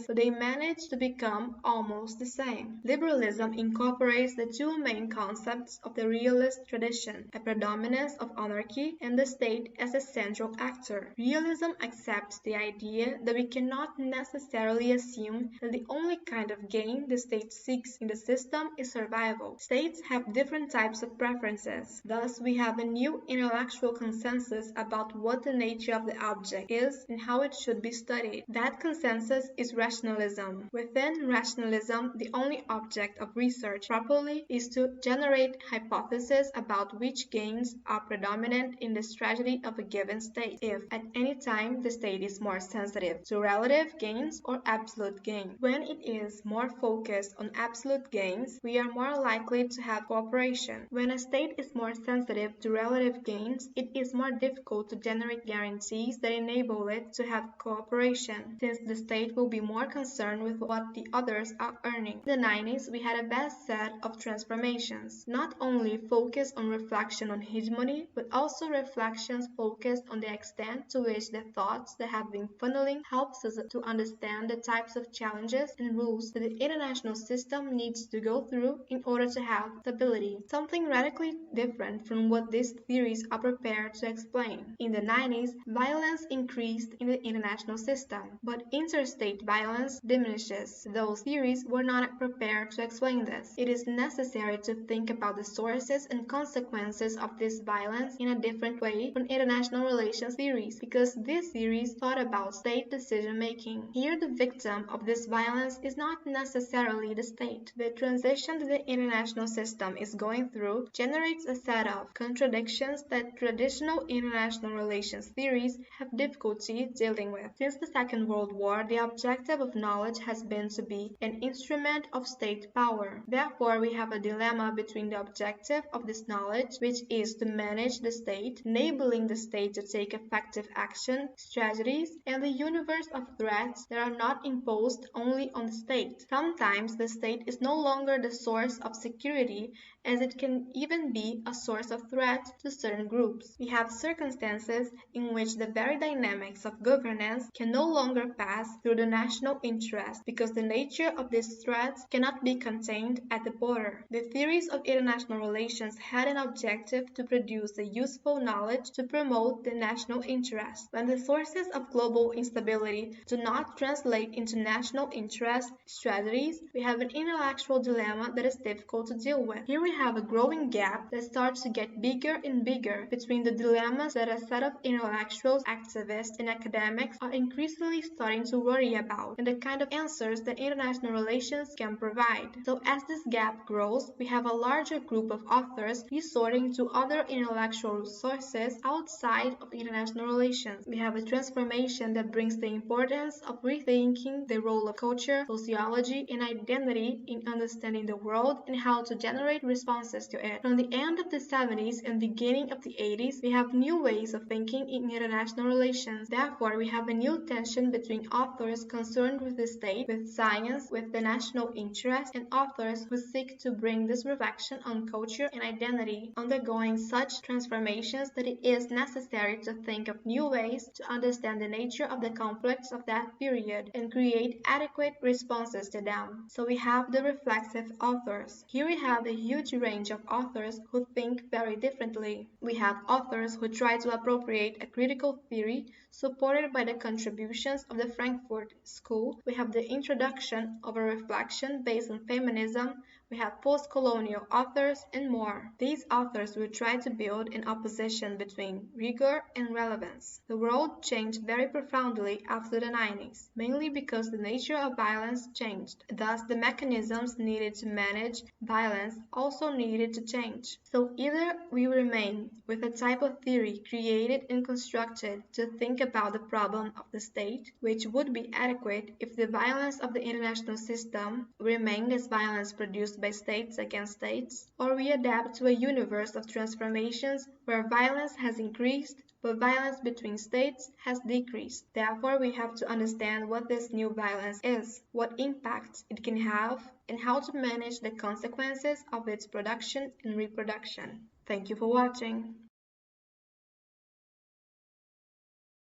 but they manage to become almost the same. Liberalism incorporates the two main concepts of the realist tradition, a predominance of anarchy and the state as a central actor. Realism accepts the idea that we cannot necessarily assume that the only kind of gain the state seeks in the system is survival. States have different types of preferences. Thus, we have a new intellectual consensus about what the nature of the object is and how it should be studied. That consensus is rationalism. Within rationalism, the only object of research properly is to generate hypotheses about which gains are predominant in the strategy of a given state, if at any time the state is more sensitive to relative gains or absolute gain. When it is more focused on absolute gains, we are more likely to have cooperation. When a state is more sensitive to relative gains, it is more difficult to generate guarantees that enable it to have cooperation, since the state will be more concerned with what the others are earning. In the 90s, we had a vast set of transformations, not only focused on reflection on hegemony, but also reflections focused on the extent to which the thoughts that have been funneling helps us to understand the types of challenges and rules that the international system needs to go through in order to have stability, something radically different from what these theories are prepared to explain. In the 90s, violence increased in the international system, but interstate violence diminishes. Those theories were not prepared to explain this. It is necessary to think about the sources and consequences of this violence in a different way from international relations theories, because these theories thought about state decision-making. Here, the victim of this violence is not necessarily the state. The transition that the international system is going through generates a set of contradictions that traditional international relations theories have difficulty dealing with. Since the Second World War, the objective of knowledge has been to be an instrument of state power. Therefore, we have a dilemma between the objective of this knowledge, which is to manage the state, enabling the state to take effective action, strategies, and the universe of threats that are not imposed only on the state. Sometimes the state is no longer the source of security, as it can even be a source of threat to certain groups. We have circumstances in which the very dynamics of governance can no longer pass through the national interest because the nature of these threats cannot be contained at the border. The theories of international relations had an objective to produce a useful knowledge to promote the national interest. When the sources of global instability do not translate into national interest strategies, we have an intellectual dilemma that is difficult to deal with. Here we have a growing gap that starts to get bigger and bigger between the dilemmas that a set of intellectuals, activists, and academics are increasingly starting to worry about, and the kind of answers that international relations can provide. So as this gap grows, we have a larger group of authors resorting to other intellectual sources outside of international relations. We have a transformation that brings the importance of rethinking the role of culture, sociology, and identity in understanding the world and how to generate responses to it. From the end of the 70s and beginning of the 80s, we have new ways of thinking in international relations. Therefore, we have a new tension between authors concerned with the state, with science, with the national interest, and authors who seek to bring this reflection on culture and identity, undergoing such transformations that it is necessary to think of new ways to understand the nature of the conflicts of that period and create adequate responses to them. So we have the reflexive authors. Here we have a huge range of authors who think very differently. We have authors who try to appropriate a critical theory supported by the contributions of the Frankfurt School. We have the introduction of a reflection based on feminism. We have post-colonial authors and more. These authors will try to build an opposition between rigor and relevance. The world changed very profoundly after the 90s, mainly because the nature of violence changed. Thus, the mechanisms needed to manage violence also needed to change. So either we remain with a type of theory created and constructed to think about the problem of the state, which would be adequate if the violence of the international system remained as violence produced by states against states, or we adapt to a universe of transformations where violence has increased but violence between states has decreased. Therefore, we have to understand what this new violence is, what impacts it can have, and how to manage the consequences of its production and reproduction. Thank you for watching.